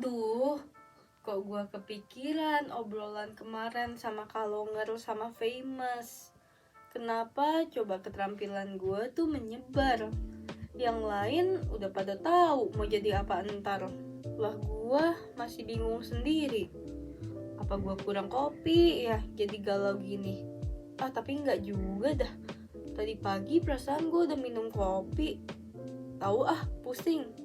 Aduh, kok gua kepikiran obrolan kemarin sama Kalonger sama Famous. Kenapa coba keterampilan gua tuh menyebar? Yang lain udah pada tahu mau jadi apa entar. Lah gua masih bingung sendiri. Apa gua kurang kopi ya jadi galau gini? Tapi enggak juga dah. Tadi pagi perasaan gua udah minum kopi. Tahu pusing.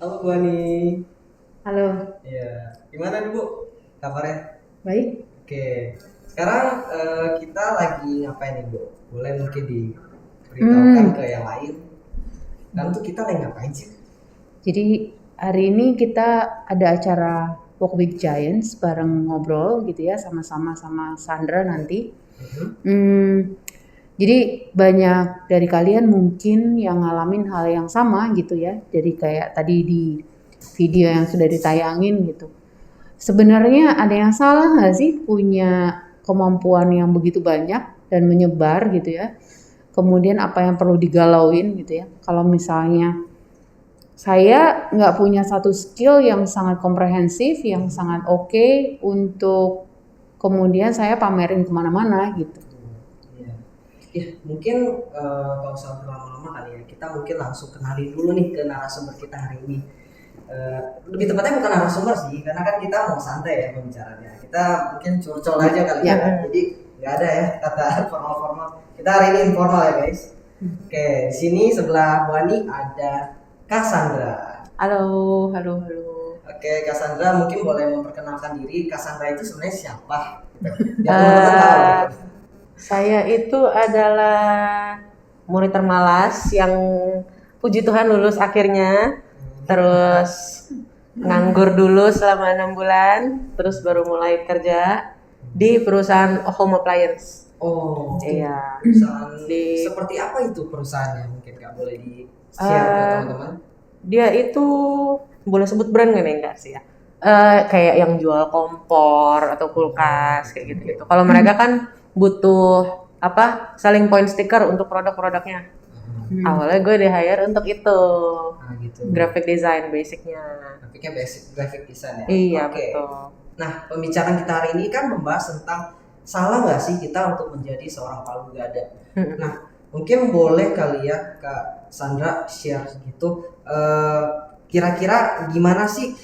Halo Bu Ani. Halo, Iya, gimana nih Bu? Kabarnya? baik. Oke. Sekarang kita lagi ngapain nih Bu? Boleh mungkin diberitahukan ke yang lain. Dan tuh kita lagi ngapain sih? Jadi hari ini kita ada acara Walk with Giants bareng ngobrol gitu ya, sama-sama sama Sandra nanti. Jadi banyak dari kalian mungkin yang ngalamin hal yang sama gitu ya. Jadi kayak tadi di video yang sudah ditayangin gitu. Sebenarnya ada yang salah nggak sih punya kemampuan yang begitu banyak dan menyebar gitu ya? Kemudian apa yang perlu digalauin gitu ya? Kalau misalnya saya nggak punya satu skill yang sangat komprehensif, yang sangat oke untuk kemudian saya pamerin kemana-mana gitu. Iya. Ya, mungkin kalau usah berlama-lama kali ya. Kita mungkin langsung kenalin dulu nih ke narasumber kita hari ini. Lebih tepatnya bukan narasumber sih, karena kan kita mau santai ya pembicaranya. Kita mungkin curcol aja kali ya. Jadi nggak ada ya kata formal-formal. Kita hari ini informal ya guys. Oke, di sini sebelah Bu Ani ada Cassandra. Halo. Oke, Cassandra mungkin boleh memperkenalkan diri. Cassandra itu sebenarnya siapa? Biar teman-teman tahu. Saya itu adalah murid termalas yang puji Tuhan lulus akhirnya. Terus nganggur dulu selama 6 bulan, terus baru mulai kerja di perusahaan home appliance. Oh, Iya. perusahaan Di- seperti apa itu perusahaannya? Mungkin nggak boleh di-share ke teman-teman. Dia itu boleh sebut brand nggak nih? Enggak sih ya. Kayak yang jual kompor atau kulkas kayak gitu-gitu. Kalau mereka kan butuh selling point sticker untuk produk-produknya. Awalnya gue di hire untuk itu, Nah, gitu. graphic design basicnya. Grafiknya basic graphic design ya. Iya, Oke. betul. Nah, pembicaraan kita hari ini kan membahas tentang salah nggak sih kita untuk menjadi seorang palu gada. Nah, mungkin boleh kali ya Kak Sandra share gitu. Kira-kira gimana sih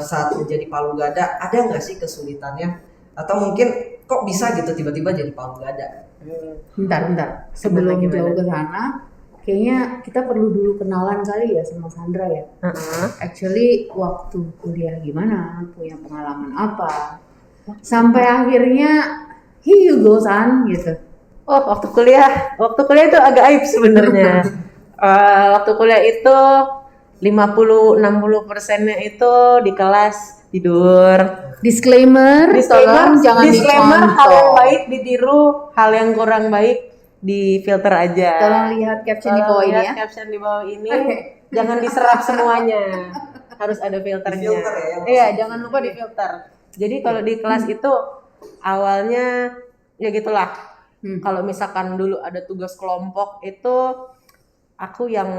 saat menjadi palu gada? Ada nggak sih kesulitannya? Atau mungkin kok bisa gitu tiba-tiba jadi palu gada? Bentar. Sebelum Gimana? jauh ke sana, kayaknya kita perlu dulu kenalan kali ya sama Sandra ya. Actually waktu kuliah gimana, punya pengalaman apa, sampai akhirnya here you go San gitu. Oh, waktu kuliah itu agak aib sebenarnya. Waktu kuliah itu 50-60%-nya itu di kelas tidur. Disclaimer, tolong jangan Disclaimer, dicontoh. hal yang baik ditiru, hal yang kurang baik di filter aja. Tolong lihat caption di bawah ini ya. Caption di bawah ini, jangan diserap semuanya. Harus ada filternya. Filter ya, Iya, jangan lupa di filter. Jadi kalau di kelas itu awalnya ya gitulah. Kalau misalkan dulu ada tugas kelompok itu aku yang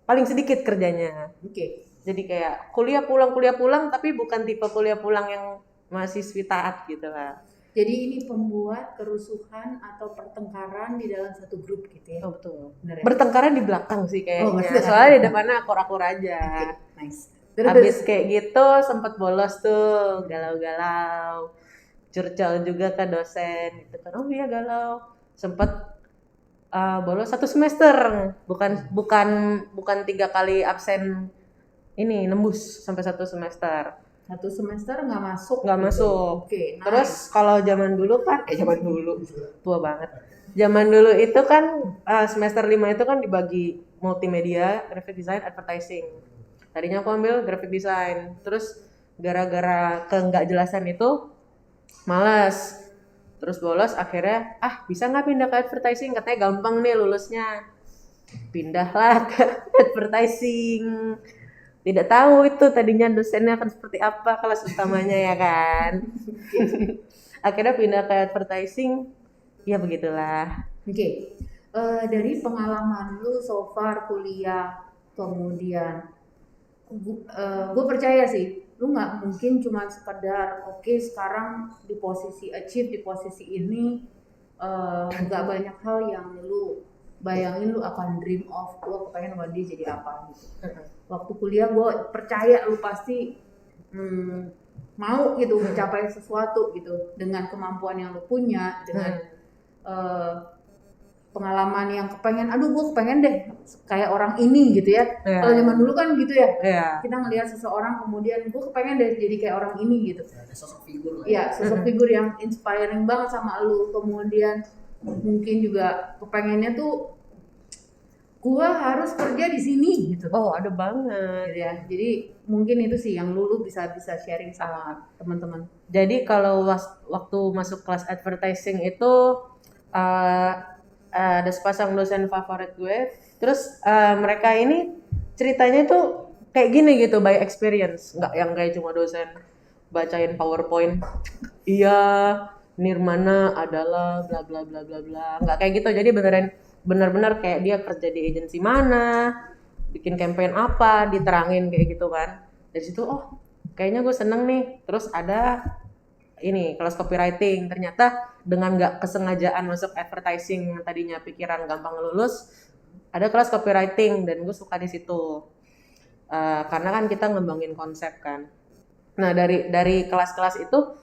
paling sedikit kerjanya. Oke. Jadi kayak kuliah pulang tapi bukan tipe kuliah pulang yang mahasiswi taat gitu lah. Jadi ini pembuat kerusuhan atau pertengkaran di dalam satu grup gitu ya. Oh, betul. Bener ya? Bertengkarnya di belakang sih Oh, kayaknya. maksudnya Soalnya di depannya akur-akur aja. Nice. Habis kayak gitu sempet bolos tuh, galau-galau. Curcol juga ke dosen gitu kan. Oh iya galau. Sempet bolos 1 semester. Bukan 3 kali absen ini nembus sampai 1 semester. 1 semester nggak masuk. Nggak gitu. masuk. Oke. Nice. Terus kalau zaman dulu kan, zaman dulu tua banget. Zaman dulu itu kan semester 5 itu kan dibagi multimedia, graphic design, advertising. Tadinya aku ambil graphic design. Terus gara-gara ke nggak jelasan itu malas. Terus bolos akhirnya bisa nggak pindah ke advertising? Katanya gampang nih lulusnya. Pindahlah ke advertising. Tidak tahu itu tadinya dosennya akan seperti apa kelas utamanya ya kan. Akhirnya pindah ke advertising, ya begitulah. Oke. Dari pengalaman lu so far kuliah, kemudian gue percaya sih, lu nggak mungkin cuma sekedar oke, sekarang di posisi achieve di posisi ini, nggak banyak hal yang lu bayangin lu akan dream of, lu kepengen one day jadi apa gitu. Waktu kuliah gue percaya lu pasti mau gitu mencapai sesuatu gitu dengan kemampuan yang lu punya, dengan pengalaman yang gue kepengen deh kayak orang ini gitu ya. Kalau zaman dulu kan gitu ya. Kita ngelihat seseorang kemudian gue kepengen deh jadi kayak orang ini gitu. Ada sosok figur lah. Iya, sosok figur yang inspiring banget sama lu. Kemudian mungkin juga kepengennya tuh gue harus kerja di sini gitu. Oh, ada banget. Gitu ya. Jadi mungkin itu sih yang lu bisa sharing sama teman-teman. Jadi kalau waktu masuk kelas advertising itu ada sepasang dosen favorit gue. Terus mereka ini ceritanya tuh kayak gini gitu, by experience, nggak yang kayak cuma dosen bacain PowerPoint. Iya, Nirmana adalah bla bla bla bla bla. Nggak kayak gitu. Jadi benar-benar kayak dia kerja di agensi mana, bikin campaign apa, diterangin kayak gitu kan. Dari situ kayaknya gue seneng nih. Terus ada ini kelas copywriting. Ternyata dengan nggak kesengajaan masuk advertising yang tadinya pikiran gampang lulus, ada kelas copywriting dan gue suka di situ. Karena kan kita ngembangin konsep kan. Nah dari kelas-kelas itu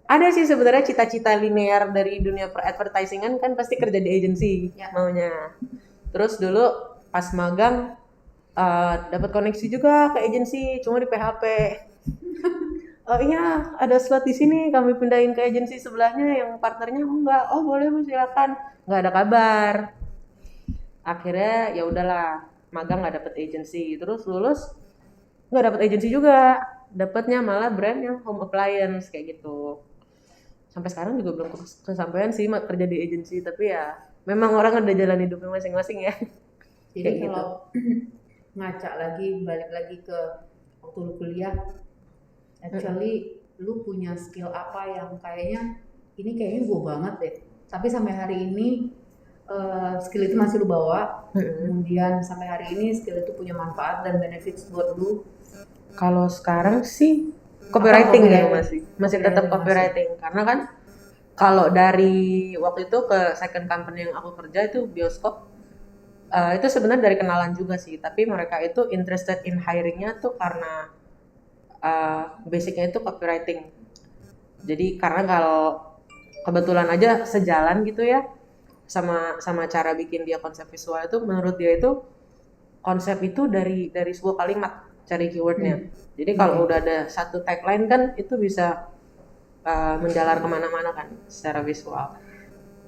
ada sih sebenarnya cita-cita linear dari dunia advertisingan kan pasti kerja di agensi maunya. Terus dulu pas magang dapat koneksi juga ke agensi, cuma di PHP. Oh iya, ada slot di sini, kami pindahin ke agensi sebelahnya yang partnernya enggak. Oh boleh Bu, silakan. Nggak ada kabar. Akhirnya ya udahlah, magang nggak dapet agensi. Terus lulus nggak dapet agensi juga. Dapatnya malah brand yang home appliance kayak gitu. Sampai sekarang juga belum kesampaian sih kerja di agensi, tapi ya memang orang ada jalan hidupnya masing-masing ya. Jadi kalau ngaca lagi, balik lagi ke waktu lu kuliah, actually lu punya skill apa yang kayaknya gue banget deh, tapi sampai hari ini skill itu masih lu bawa, kemudian sampai hari ini skill itu punya manfaat dan benefits buat lu. Kalau sekarang sih copywriting ya masih tetap copywriting, karena kan kalau dari waktu itu ke second company yang aku kerja itu bioskop, itu sebenarnya dari kenalan juga sih, tapi mereka itu interested in hiringnya tuh karena basicnya itu copywriting. Jadi karena kalau kebetulan aja sejalan gitu ya sama cara bikin dia konsep visual itu, menurut dia itu konsep itu dari sebuah kalimat, cari keywordnya. Jadi kalau udah ada satu tagline kan itu bisa menjalar kemana-mana kan secara visual.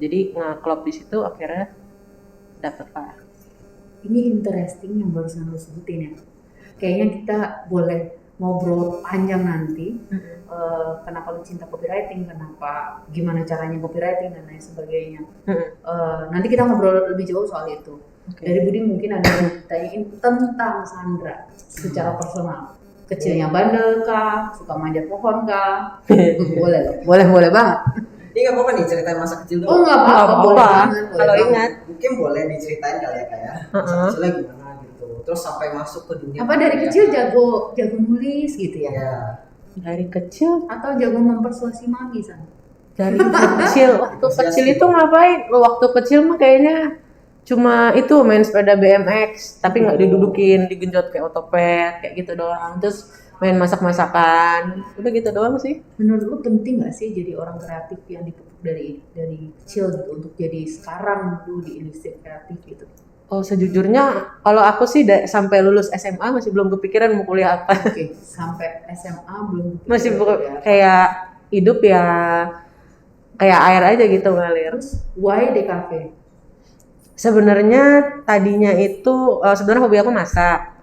Jadi nge-klop di situ akhirnya dapet lah. Ini interesting yang barusan lo sebutin ya. Kayaknya kita boleh ngobrol panjang nanti. Kenapa lu cinta copywriting, kenapa, gimana caranya copywriting dan lain sebagainya. Nanti kita ngobrol lebih jauh soal itu. Dari Budi mungkin ada yang ditanyain tentang Sandra secara personal. Kecilnya bandel kah? Suka manjat pohon kah? Boleh loh. Boleh banget. Ini nggak apa-apa nih ceritain masa kecil dulu. Oh nggak apa-apa. Kalau ingat. Mungkin boleh diceritain kali ya kayak masa kecilnya gimana gitu. Terus sampai masuk ke dunia. Apa dari kecil jago nulis gitu ya? Ya. Dari kecil Atau jago mempersuasi mami San? Dari waktu kecil itu ngapain? Lo waktu kecil mah kayaknya cuma itu main sepeda BMX, tapi nggak didudukin, digenjot kayak otopet, kayak gitu doang. Terus main masak-masakan, udah gitu doang sih. Menurut lu penting nggak sih jadi orang kreatif yang dipupuk dari kecil gitu untuk jadi sekarang lu di industri kreatif gitu? Oh sejujurnya, kalau aku sih sampai lulus SMA masih belum kepikiran mau kuliah apa. Oke, sampai SMA belum Masih kepikiran ya. kayak hidup ya kayak air aja gitu ngalir. Terus why DKV? Sebenarnya tadinya itu sebenarnya hobi aku masak.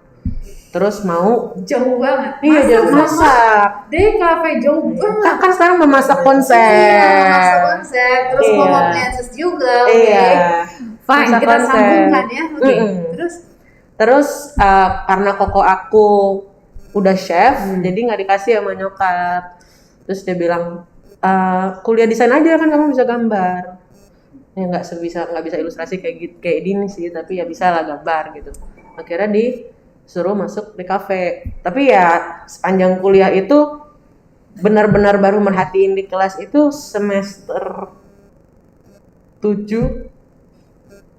Terus mau Jauh banget. iya jauh sama masak. DKV jauh banget. Kan sekarang memasak konsep. Iya, masuk konsep. Terus Iya. mau appliances juga. Oke. Iya. Fine, Masak kita konsep. sambungkan ya. Oke. Mm-mm. Terus Karena koko aku udah chef, jadi nggak dikasih sama nyokap. Terus dia bilang kuliah desain aja kan kamu bisa gambar. Ya nggak bisa ilustrasi kayak gitu kayak gini sih, tapi ya bisa lah gambar gitu. Akhirnya disuruh masuk di kafe. Tapi ya sepanjang kuliah itu benar-benar baru merhatiin di kelas itu semester 7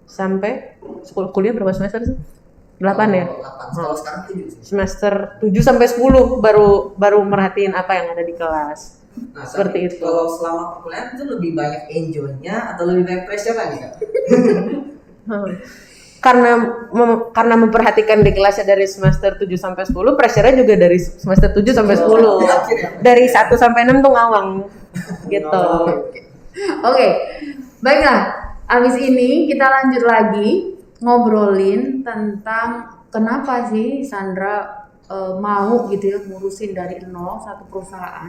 sampai kuliah berapa semester sih? 8 ya? 8. Kalau sekarang 7 sih. Semester 7 sampai 10 baru merhatiin apa yang ada di kelas. Nah, Seperti tapi itu. Kalau selama perkuliahan itu lebih banyak enjoy-nya atau lebih banyak pressure-nya nih Kak? Karena memperhatikan di kelasnya dari semester 7 sampai 10, pressure-nya juga dari semester 7 sampai 10. Di akhir ya? Dari 1 sampai 6 tuh ngawang. Gitu. oke. Baiklah. Abis ini kita lanjut lagi ngobrolin tentang kenapa sih Sandra mau gitu ya ngurusin dari nol satu perusahaan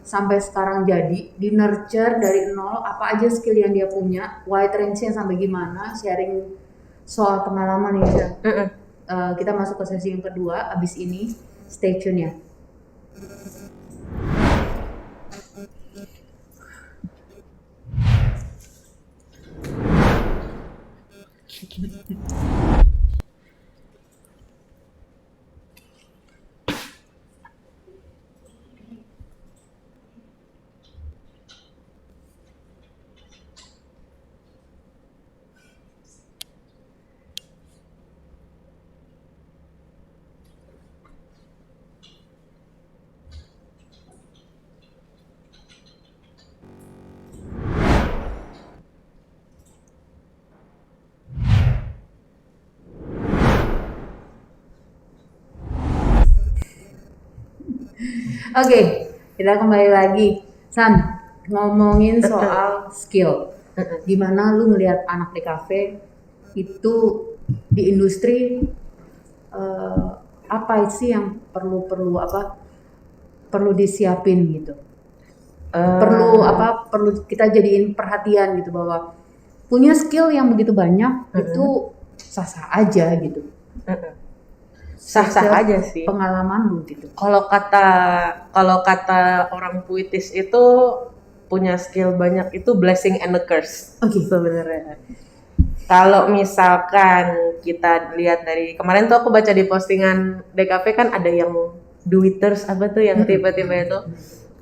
sampai sekarang jadi di nurture dari nol, apa aja skill yang dia punya, wide range-nya sampai gimana, sharing soal pengalaman ya. Kita masuk ke sesi yang kedua abis ini, stay tune ya. Oke, kita kembali lagi. San, ngomongin soal skill. Gimana lu ngelihat anak di kafe itu di industri apa sih yang perlu disiapin gitu? Perlu kita jadiin perhatian gitu bahwa punya skill yang begitu banyak itu sah-sah aja gitu. Sah-sah aja sih. Pengalaman lu gitu. Kalau kata orang puitis itu punya skill banyak itu blessing and a curse. Oke. Sebenarnya. Kalau misalkan kita lihat dari kemarin tuh aku baca di postingan DKV kan ada yang duiters apa tuh yang tiba-tiba itu.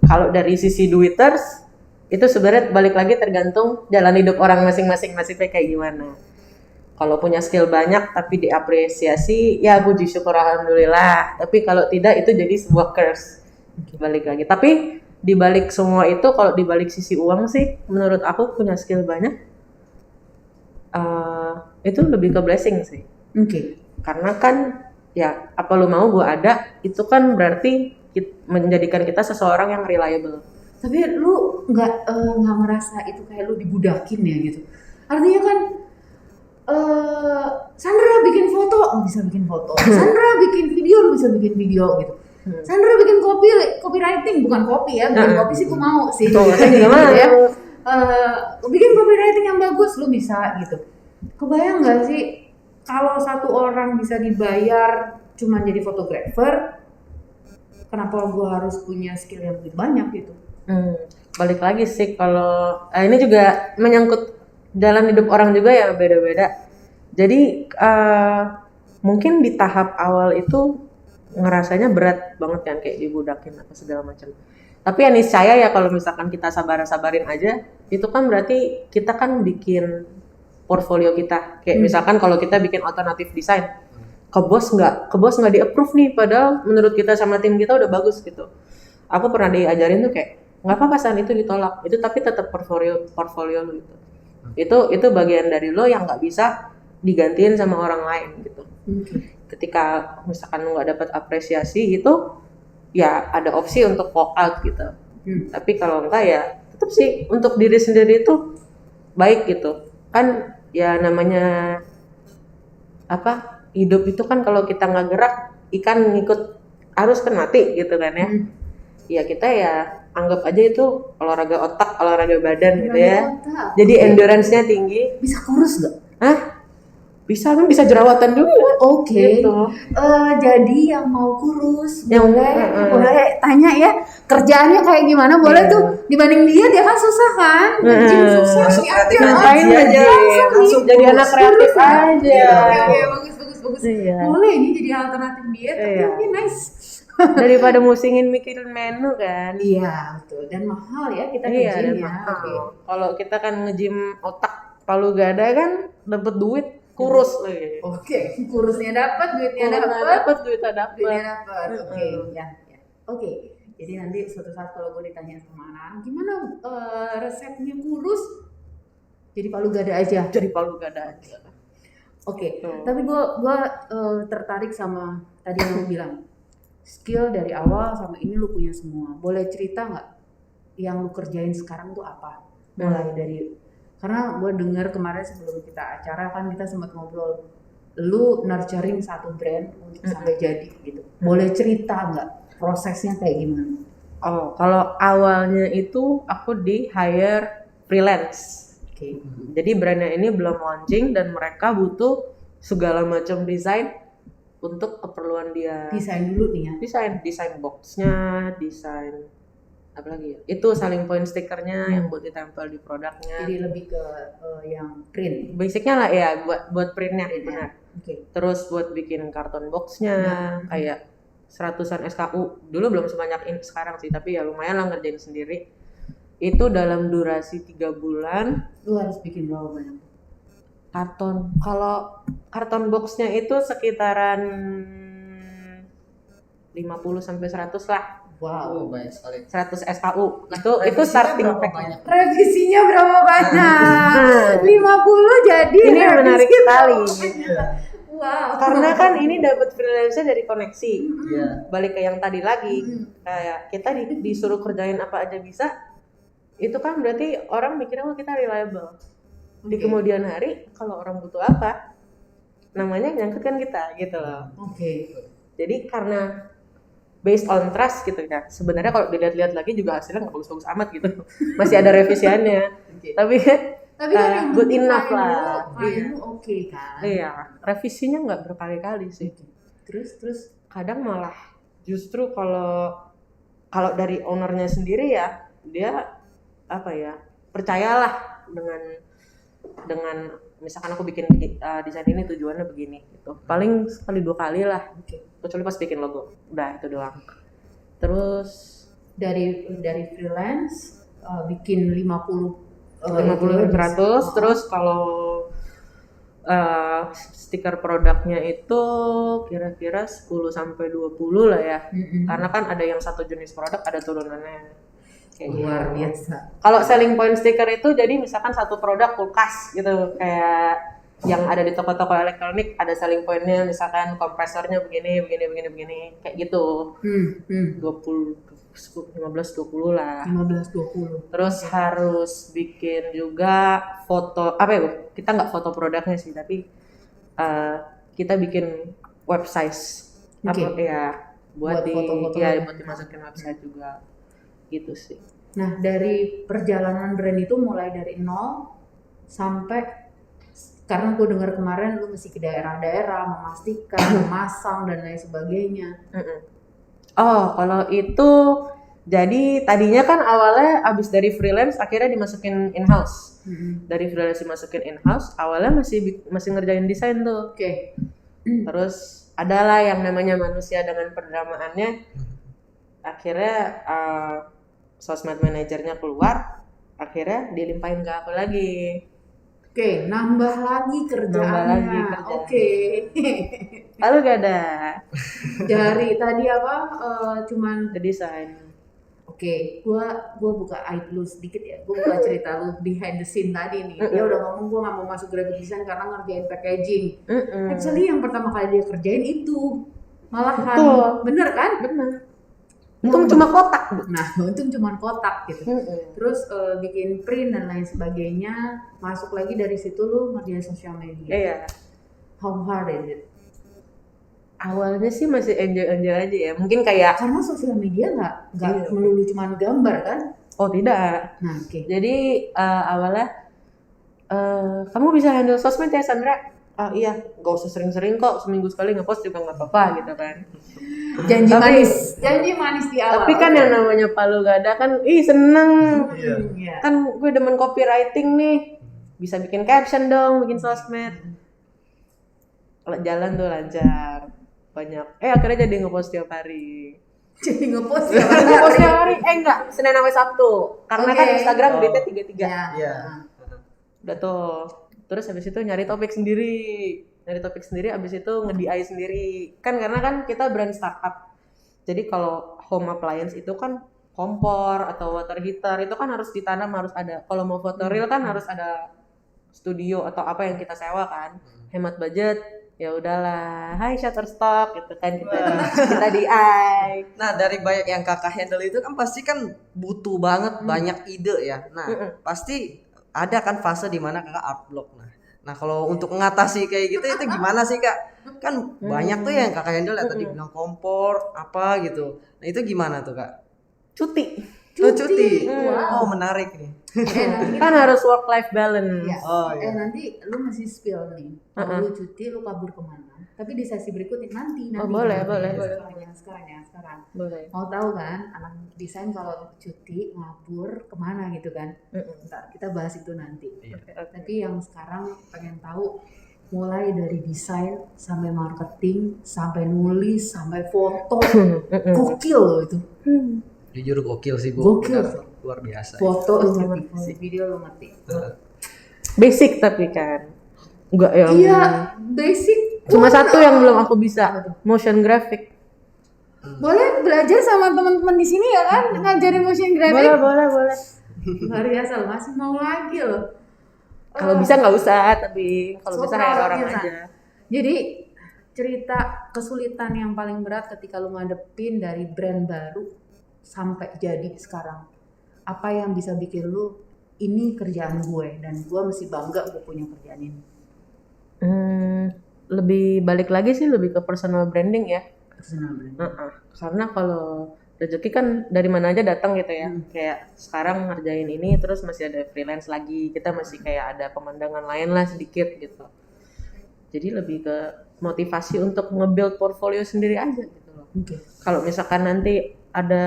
Kalau dari sisi duiters itu sebenarnya balik lagi tergantung jalan hidup orang masing-masing nasibnya kayak gimana. Kalau punya skill banyak tapi diapresiasi, ya puji syukur alhamdulillah. Tapi kalau tidak itu jadi sebuah curse. Balik lagi. Tapi dibalik semua itu, kalau dibalik sisi uang sih, menurut aku punya skill banyak, itu lebih ke blessing sih. Oke. Karena kan, ya apa lu mau gue ada, itu kan berarti menjadikan kita seseorang yang reliable. Tapi lu nggak ngerasa itu kayak lu dibudakin ya gitu? Artinya kan Sandra bikin foto, lu bisa bikin foto. Sandra bikin video, lu bisa bikin video gitu. Sandra bikin copywriting, bukan copy ya, bikin copy sih gue mau sih. Tuh, saya juga mau. Ya. Bikin copywriting yang bagus, lu bisa gitu. Kebayang nggak sih kalau satu orang bisa dibayar cuma jadi fotografer, kenapa gue harus punya skill yang lebih banyak gitu? Balik lagi sih kalau ini juga menyangkut jalan hidup orang juga ya beda-beda. Jadi mungkin di tahap awal itu ngerasanya berat banget kan kayak dibudakin atau segala macam. Tapi ya niscaya ya kalau misalkan kita sabarin aja, itu kan berarti kita kan bikin portfolio kita. Kayak misalkan kalau kita bikin alternatif desain, ke bos nggak di approve nih, padahal menurut kita sama tim kita udah bagus gitu. Aku pernah diajarin tuh kayak nggak apa-apa San, itu ditolak, itu tapi tetap portfolio lu gitu. Itu bagian dari lo yang nggak bisa digantiin sama orang lain gitu. Ketika misalkan lo nggak dapat apresiasi itu, ya ada opsi untuk walk out gitu. Tapi kalau enggak ya tetap sih untuk diri sendiri itu baik gitu. Kan ya namanya apa, hidup itu kan kalau kita nggak gerak, ikan ngikut arus kan mati gitu kan ya. Ya kita ya anggap aja itu olahraga otak, olahraga badan gitu ya. Jadi endurance-nya tinggi. Bisa kurus gak? Hah? Bisa kan, bisa jerawatan juga. Oke. Gitu. Jadi yang mau kurus Yang- boleh tanya ya kerjaannya kayak gimana, boleh tuh dibanding dia kan susah kan, nge-gym susah, Masuk ini kreatif aja. Ngapain aja, aja? langsung Jadi kurus. anak kreatif aja. Oke, bagus. Iya. Boleh ini jadi alternatif diet, Iya. oke, nice. Daripada musingin mikirin menu kan. Iya, betul. Dan mahal ya kita Iya, nge-gym dan ya. mahal. Oke. Kalau kita kan nge-gym otak palu gada kan dapat duit, kurus lagi. Oke, kurusnya dapat, duitnya Kurusnya dapat. dapat, duitnya dapat. Duitnya dapat. Oke, ya. Oke. Jadi nanti suatu saat kalau gue ditanya sama anak, gimana resepnya kurus? Jadi palu gada aja. Jadi palu gada aja. Oke. Tuh. Tapi gue tertarik sama tadi yang lu bilang. Skill dari awal sama ini lu punya semua. Boleh cerita nggak yang lu kerjain sekarang tuh apa? Mulai dari, karena gue dengar kemarin sebelum kita acara kan kita sempat ngobrol, lu nurturing satu brand untuk sampai jadi gitu. Boleh cerita nggak prosesnya kayak gimana? Oh, kalau awalnya itu aku di hire freelance. Oke. Jadi brandnya ini belum launching dan mereka butuh segala macam desain untuk keperluan dia. Desain dulu nih ya. Desain boxnya, desain apa lagi ya? Itu selling point stikernya yang buat ditempel di produknya. Jadi lebih ke yang print. Basicnya lah ya buat printnya benar. Oke. Terus buat bikin karton boxnya kayak 100-an SKU. Dulu belum sebanyak ini sekarang sih, tapi ya lumayan lah ngerjain sendiri. Itu dalam durasi 3 bulan. Lu harus bikin berapa banyak? Karton. Kalau karton boxnya itu sekitaran 50 sampai 100 lah. Wow. Banyak sekali. 100 SKU. Itu Revisinya starting berapa pack. banyak? Revisinya berapa banyak? 50 jadi Ini yang menarik revisi sekali. berapa banyak? Wow. Karena kan ini dapat freelance dari koneksi. Iya. Balik ke yang tadi lagi. Kayak kita disuruh kerjain apa aja bisa. Itu kan berarti orang mikirnya kita reliable. Di kemudian hari kalau orang butuh apa, namanya nyangkut kan kita gitu loh. Oke. Jadi karena based on trust gitu kan. Sebenarnya kalau dilihat-lihat lagi juga hasilnya nggak bagus-bagus amat gitu. Masih ada revisiannya. Tapi Tapi kan yang good penting enough klien lah. klien lu oke kan. iya, revisinya nggak berkali-kali sih. Terus Kadang malah justru kalau dari ownernya sendiri ya, dia apa ya, percayalah dengan misalkan aku bikin desain ini tujuannya begini gitu. Paling sekali 2 kali lah. Kecuali pas bikin logo. Udah itu doang. Terus dari freelance bikin 50 100, terus kalau stiker produknya itu kira-kira 10 sampai 20 lah ya. Karena kan ada yang satu jenis produk ada turunannya. Kayak luar gitu. biasa. Kalau selling point stiker itu jadi misalkan satu produk kulkas gitu, kayak yang ada di toko-toko elektronik ada selling pointnya, misalkan kompresornya begini kayak gitu. 15-20 lah. 15-20. Terus harus bikin juga foto, apa ya Bu? Kita nggak foto produknya sih, tapi kita bikin website. Apa ya? Buat buat dimasukin website juga. Gitu sih. Nah, dari perjalanan brand itu mulai dari nol sampai, karena gue dengar kemarin lu mesti ke daerah-daerah memastikan, memasang dan lain sebagainya. Oh, kalau itu jadi tadinya kan awalnya abis dari freelance akhirnya dimasukin in-house. Dari freelance dimasukin in-house, awalnya masih ngerjain desain tuh. Oke. Terus adalah yang namanya manusia dengan perdramaannya. Akhirnya sosmed manajernya keluar, akhirnya dilimpahin ke aku lagi. Oke, nambah lagi kerjaannya. kerjaan. Oke. Lalu gak ada Dari tadi apa? Cuman ke desain. Oke, gua buka aib lu sedikit ya. Gua buka cerita lu behind the scene tadi nih. Dia udah ngomong gua nggak mau masuk graphic design karena ngerjain packaging. Actually yang pertama kali dia kerjain itu malahan. Betul. Bener kan? Benar. Untung cuma kotak. Nah, untung cuma kotak gitu. Terus bikin print dan lain sebagainya. Masuk lagi dari situ lu ngerjain sosial media. Iya. How hard is it? Awalnya sih masih enjoy aja ya. Mungkin kayak Karena sosial media nggak Iya. melulu cuma gambar kan? oh tidak. Nah, oke. Jadi awalnya kamu bisa handle sosmed ya Sandra? Ah iya, gak usah sering-sering kok, seminggu sekali ngepost juga nggak apa-apa gitu kan. Janji Tapi- manis di awal. Tapi kan yang namanya Palu Gada kan, seneng. Iya. Kan gue demen copywriting nih, bisa bikin caption dong, bikin sosmed. Kalau jalan tuh lancar, banyak. Akhirnya jadi ngepost tiap hari. Jadi ngepost ya. Ngepost tiap hari? Enggak, Senin sampai Sabtu. Karena kan Oke. Instagram Oh. duitnya 33. Ya. Iya. Udah tuh. Terus habis itu nyari topik sendiri, habis itu nge-DI sendiri. Kan karena kan kita brand startup. Jadi kalau home appliance itu kan kompor atau water heater itu kan harus ditanam, harus ada. Kalau mau foto real kan harus ada studio atau apa yang kita sewa kan. Hemat budget. Ya udahlah. Hai Shutterstock gitu kan kita DI. Nah, dari banyak yang kakak handle itu kan pasti kan butuh banget banyak ide ya. Nah, pasti ada kan fase di mana kakak art block. Nah, kalau untuk mengatasi kayak gitu itu gimana sih kak? Kan banyak tuh yang kakak handle ya tadi bilang kompor apa gitu. Nah itu gimana tuh kak? Cuti. Cuti. Wow. Oh menarik nih. Nanti Kan harus work life balance. Ya. Oh, iya. Nanti lu masih spill nih. Kalau lu cuti lu kabur kemana? Tapi di sesi berikutnya nanti. Oh, boleh. Sekarang. Boleh. Mau tahu kan anak desain kalau cuti ngabur kemana gitu kan? Ntar kita bahas itu nanti. Iya. Tapi yang sekarang pengen tahu mulai dari desain sampai marketing sampai nulis sampai foto gokil loh itu. Jujur gokil sih bu. Gokil. Benar, luar biasa. Foto lu ngerti, video lu ngerti. Basic tapi kan. Enggak yang Iya, basic. cuma satu yang belum aku bisa, motion graphic. Boleh belajar sama teman-teman di sini ya kan, ngajarin motion graphic. Boleh. Luar biasa loh, masih mau lagi loh. Kalau bisa nggak usah, tapi kalau So bisa kayak proud orang of you, aja. Jadi cerita kesulitan yang paling berat ketika lu ngadepin dari brand baru sampai jadi sekarang. Apa yang bisa bikin lu ini kerjaan gue dan gue mesti bangga gue punya kerjaan ini. Lebih balik lagi sih lebih ke personal branding ya. Personal brand. Karena kalau rezeki kan dari mana aja datang gitu ya. Kayak sekarang ngerjain ini terus masih ada freelance lagi. Kita masih kayak ada pemandangan lain lah sedikit gitu. Jadi lebih ke motivasi untuk nge-build portfolio sendiri aja gitu loh. Oke. Kalau misalkan nanti ada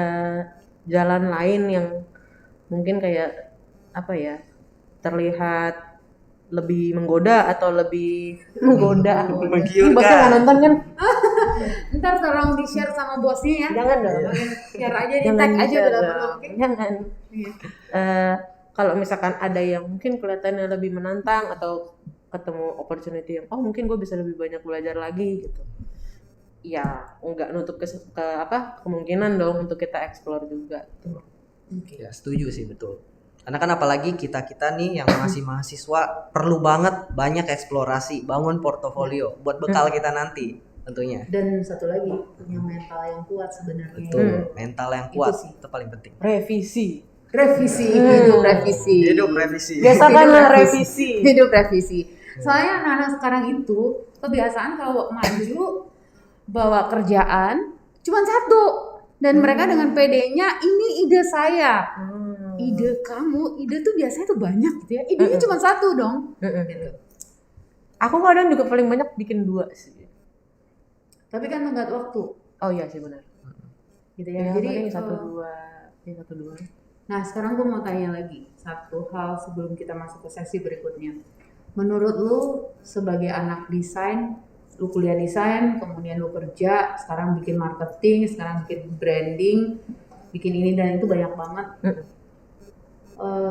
jalan lain yang mungkin kayak apa ya, terlihat lebih menggoda atau lebih menggoda. Menggiurkan. Bosnya nggak nonton kan? Ntar tolong di share sama bosnya ya. Jangan dong. Share aja di tag aja di-share bila dong. perlu. Oke. Jangan. Iya. Kalau misalkan ada yang mungkin kelihatannya lebih menantang atau ketemu opportunity yang mungkin gue bisa lebih banyak belajar lagi gitu. Ya nggak nutup ke kemungkinan dong untuk kita explore juga. Oke. Ya setuju sih betul. Karena kan apalagi kita nih yang masih mahasiswa perlu banget banyak eksplorasi, bangun portofolio buat bekal kita nanti tentunya. Dan satu lagi punya mental yang kuat sebenarnya. Betul, mental yang kuat Itu sih. itu paling penting. Revisi. Revisi, hidup revisi. Hidup revisi. Biasakanlah revisi. Hidup revisi. Soalnya anak-anak sekarang itu kebiasaan kalau maju bawa kerjaan cuma satu dan mereka dengan PD-nya ini ide saya. Ide kamu, ide tuh biasanya tuh banyak gitu ya. Idenya cuma satu dong. Gitu. Aku kadang juga paling banyak bikin 2 sih. Tapi kan tenggat waktu Oh iya sih benar. gitu ya. Jadi Jadi satu dua. nah sekarang gue mau tanya lagi satu hal sebelum kita masuk ke sesi berikutnya. Menurut lu sebagai anak desain, lu kuliah desain, kemudian lu kerja, sekarang bikin marketing, sekarang bikin branding, bikin ini dan itu banyak banget.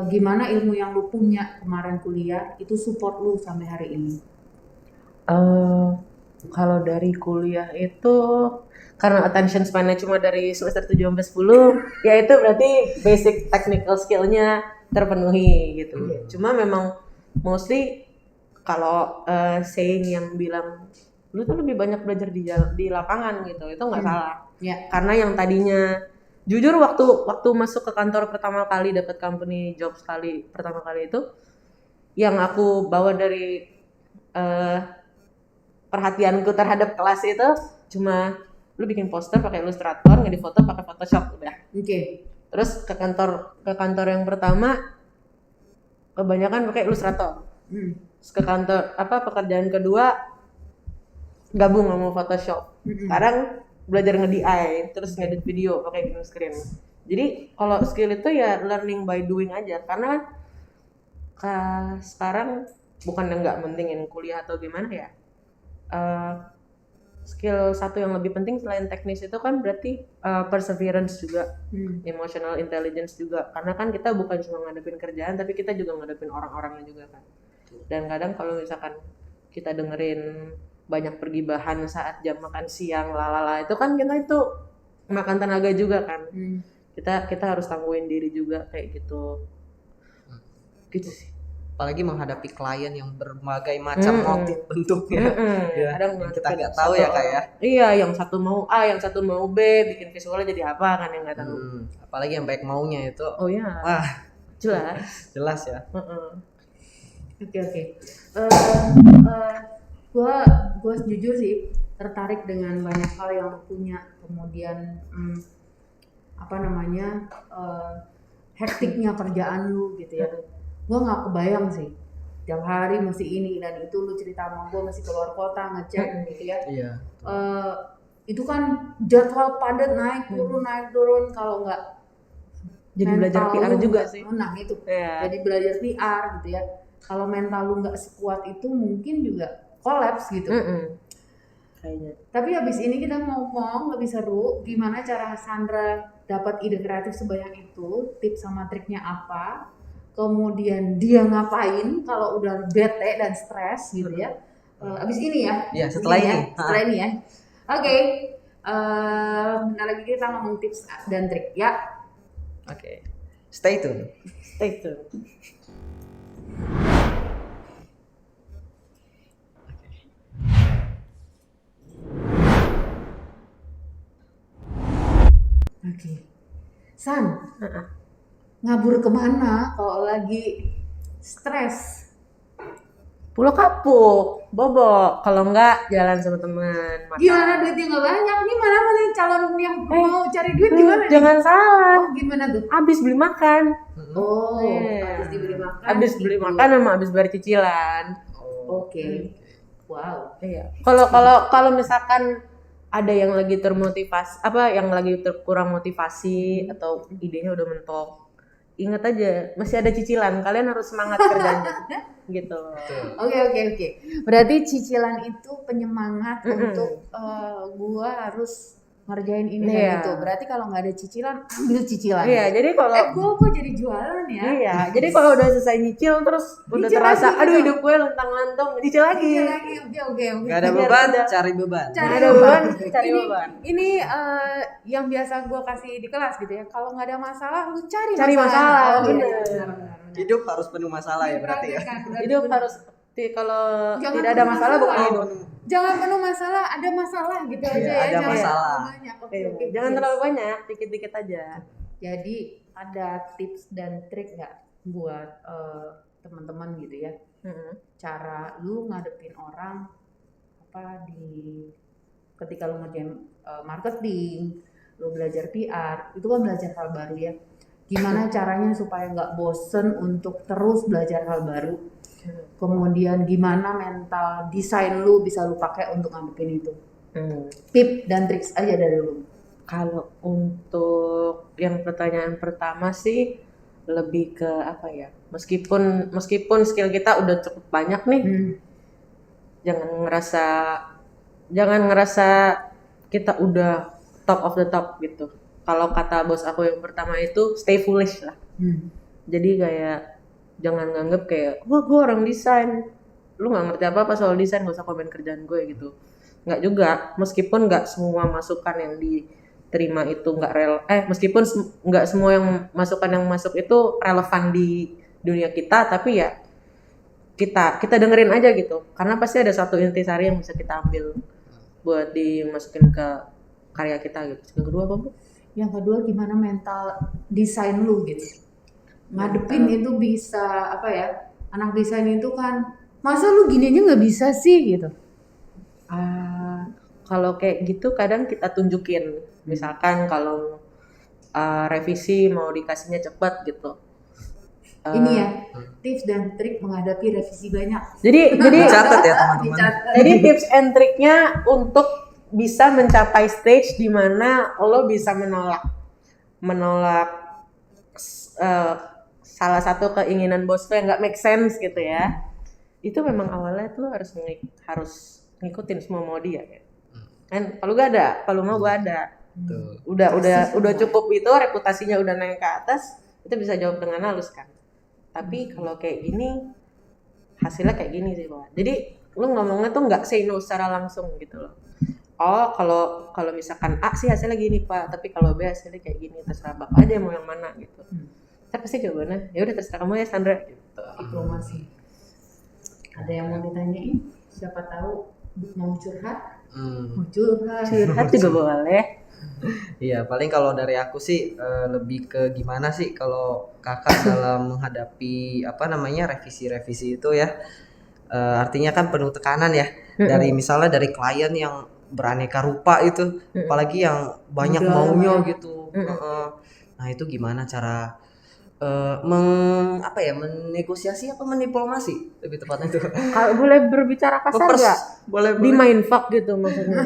Gimana ilmu yang lu punya kemarin kuliah itu support lu sampai hari ini? Kalau dari kuliah itu karena attention span-nya cuma dari semester 7 sampai 10, ya itu berarti basic technical skill-nya terpenuhi gitu. Cuma memang mostly kalau saying yang bilang lu tuh lebih banyak belajar di lapangan gitu, itu nggak salah. Ya. Karena yang tadinya jujur waktu masuk ke kantor pertama kali dapat company job pertama kali itu yang aku bawa dari perhatianku terhadap kelas itu cuma lu bikin poster pakai Illustrator, ngedit foto pakai Photoshop udah. Oke. Terus ke kantor yang pertama kebanyakan pakai Illustrator. Terus ke kantor pekerjaan kedua gabung sama Photoshop. Sekarang belajar nge-DI, terus ngedit video pakai green screen. Jadi kalau skill itu ya learning by doing aja, karena sekarang bukan yang nggak pentingin kuliah atau gimana ya. Skill satu yang lebih penting selain teknis itu kan berarti perseverance juga, emotional intelligence juga. Karena kan kita bukan cuma ngadepin kerjaan, tapi kita juga ngadepin orang-orangnya juga kan. Dan kadang kalau misalkan kita dengerin banyak pergibahan saat jam makan siang lalala itu kan kita itu makan tenaga juga kan. Kita harus tangguhin diri juga kayak gitu sih. Apalagi menghadapi klien yang berbagai macam motif bentuknya. Ya, Kadang kita nggak tahu ya Kak ya. Iya, yang satu mau A, yang satu mau B, bikin visualnya jadi apa kan yang nggak tahu. Apalagi yang baik maunya itu. Oh iya. Wah, jelas ya. Oke. Gue jujur sih tertarik dengan banyak hal yang lo punya, kemudian hektiknya kerjaan lu gitu ya. Gue nggak kebayang sih tiap hari mesti ini dan itu. Lu cerita sama gue masih keluar kota ngecek gitu ya. Iya. Itu kan jadwal padat naik turun kalau nggak jadi belajar PR juga sih. Nah itu jadi belajar PR gitu ya. Kalau mental lu nggak sekuat itu mungkin juga kolaps gitu. Kayaknya. Tapi habis ini kita ngomong lebih seru gimana cara Sandra dapat ide kreatif sebanyak itu, tips sama triknya apa, kemudian dia ngapain kalau udah bete dan stres gitu ya. Abis ini ya. Iya, setelah ini. Ya. Oke. Bentar lagi kita ngomong tips dan trik ya. Oke. Stay tune. Oke. San. Ngabur kemana kalau lagi stres? Pulau Kapuk, bobo. Kalau enggak jalan sama teman. Gimana duitnya nggak banyak? Ini mana nih calon yang mau cari duit gimana? Jangan salah. Gimana tuh? Abis beli makan. Habis dibeli makan. Abis beli makan sama abis bayar cicilan. Oke. Wow. Iya. Kalau misalkan ada yang lagi termotivasi, yang lagi kurang motivasi atau idenya udah mentok, ingat aja masih ada cicilan, kalian harus semangat kerjanya gitu. Oke. Berarti cicilan itu penyemangat untuk gua harus ngerjain ini dan itu. Berarti kalau nggak ada cicilan, ambil cicilan. Iya, jadi kalau gua jadi jualan ya. Iya, jadi kalau udah selesai nyicil terus udah Nyicil terasa lagi, aduh gitu. hidup gue lentang-lantung, nyicil lagi. Oke. Gak ada beban, cari beban. Ada beban, cari beban. Ini yang biasa gua kasih di kelas gitu ya. Kalau nggak ada masalah, lu cari masalah. Benar. Hidup harus penuh masalah ya berarti ya. Hidup harus kalau tidak ada masalah bukan hidup. Jangan penuh masalah, ada masalah gitu aja ya. Ada Jangan masalah. terlalu banyak. Oke. Jangan terlalu banyak, dikit-dikit aja. Jadi ada tips dan trik nggak buat teman-teman gitu ya? Cara lu ngadepin orang ketika lu ngerjain marketing, lu belajar PR, itu kan belajar hal baru ya. Gimana caranya supaya nggak bosen untuk terus belajar hal baru? Kemudian gimana mental desain lu bisa lu pakai untuk ngadepin itu? Tip dan trik aja dari lu. Kalau untuk yang pertanyaan pertama sih lebih ke apa ya? Meskipun skill kita udah cukup banyak nih, jangan ngerasa kita udah top of the top gitu. kalau kata bos aku yang pertama itu stay foolish lah. Jadi kayak jangan nganggep kayak wah gue orang desain, lu nggak ngerti apa soal desain, gak usah komen kerjaan gue gitu. Nggak juga, meskipun nggak semua masukan yang diterima itu meskipun nggak semua yang masukan yang masuk itu relevan di dunia kita, tapi ya kita dengerin aja gitu, karena pasti ada satu intisari yang bisa kita ambil buat dimasukin ke karya kita gitu. Yang kedua apa Bu? Yang kedua gimana mental desain lu gitu. Ngadepin itu bisa apa ya? Anak desain itu kan masa lu gini aja nggak bisa sih gitu. Kalau kayak gitu kadang kita tunjukin, misalkan kalau revisi mau dikasihnya cepat gitu. Ini ya tips dan trik menghadapi revisi banyak. Jadi Catat ya teman-teman. Jadi tips and triknya untuk bisa mencapai stage di mana lo bisa menolak salah satu keinginan bos lo yang nggak make sense gitu ya. Itu memang awalnya lo harus ngikutin semua mau dia ya. Kan kalau gak ada, kalau mau gua ada. Udah cukup itu, reputasinya udah naik ke atas, itu bisa jawab dengan halus kan. Tapi kalau kayak gini hasilnya kayak gini sih Pak. Jadi lu ngomongnya tuh nggak say no secara langsung gitu loh. Oh kalau misalkan A sih hasilnya gini Pak, tapi kalau B hasilnya kayak gini, terserah Bapak aja mau yang mana gitu. Saya pasti jawabannya ya udah terserah kamu ya Sandra gitu. Diplomasi. Ada yang mau ditanyain? Siapa tahu mau curhat? Mau curhat juga boleh. Iya, paling kalau dari aku sih lebih ke gimana sih kalau kakak dalam menghadapi revisi-revisi itu ya, artinya kan penuh tekanan ya, dari misalnya dari klien yang beraneka rupa itu, apalagi yang banyak maunya gitu. Nah itu gimana cara menegosiasi apa mendiplomasi lebih tepatnya itu. Kalau boleh berbicara kasar nggak? Boleh. Di mindfuck gitu maksudnya.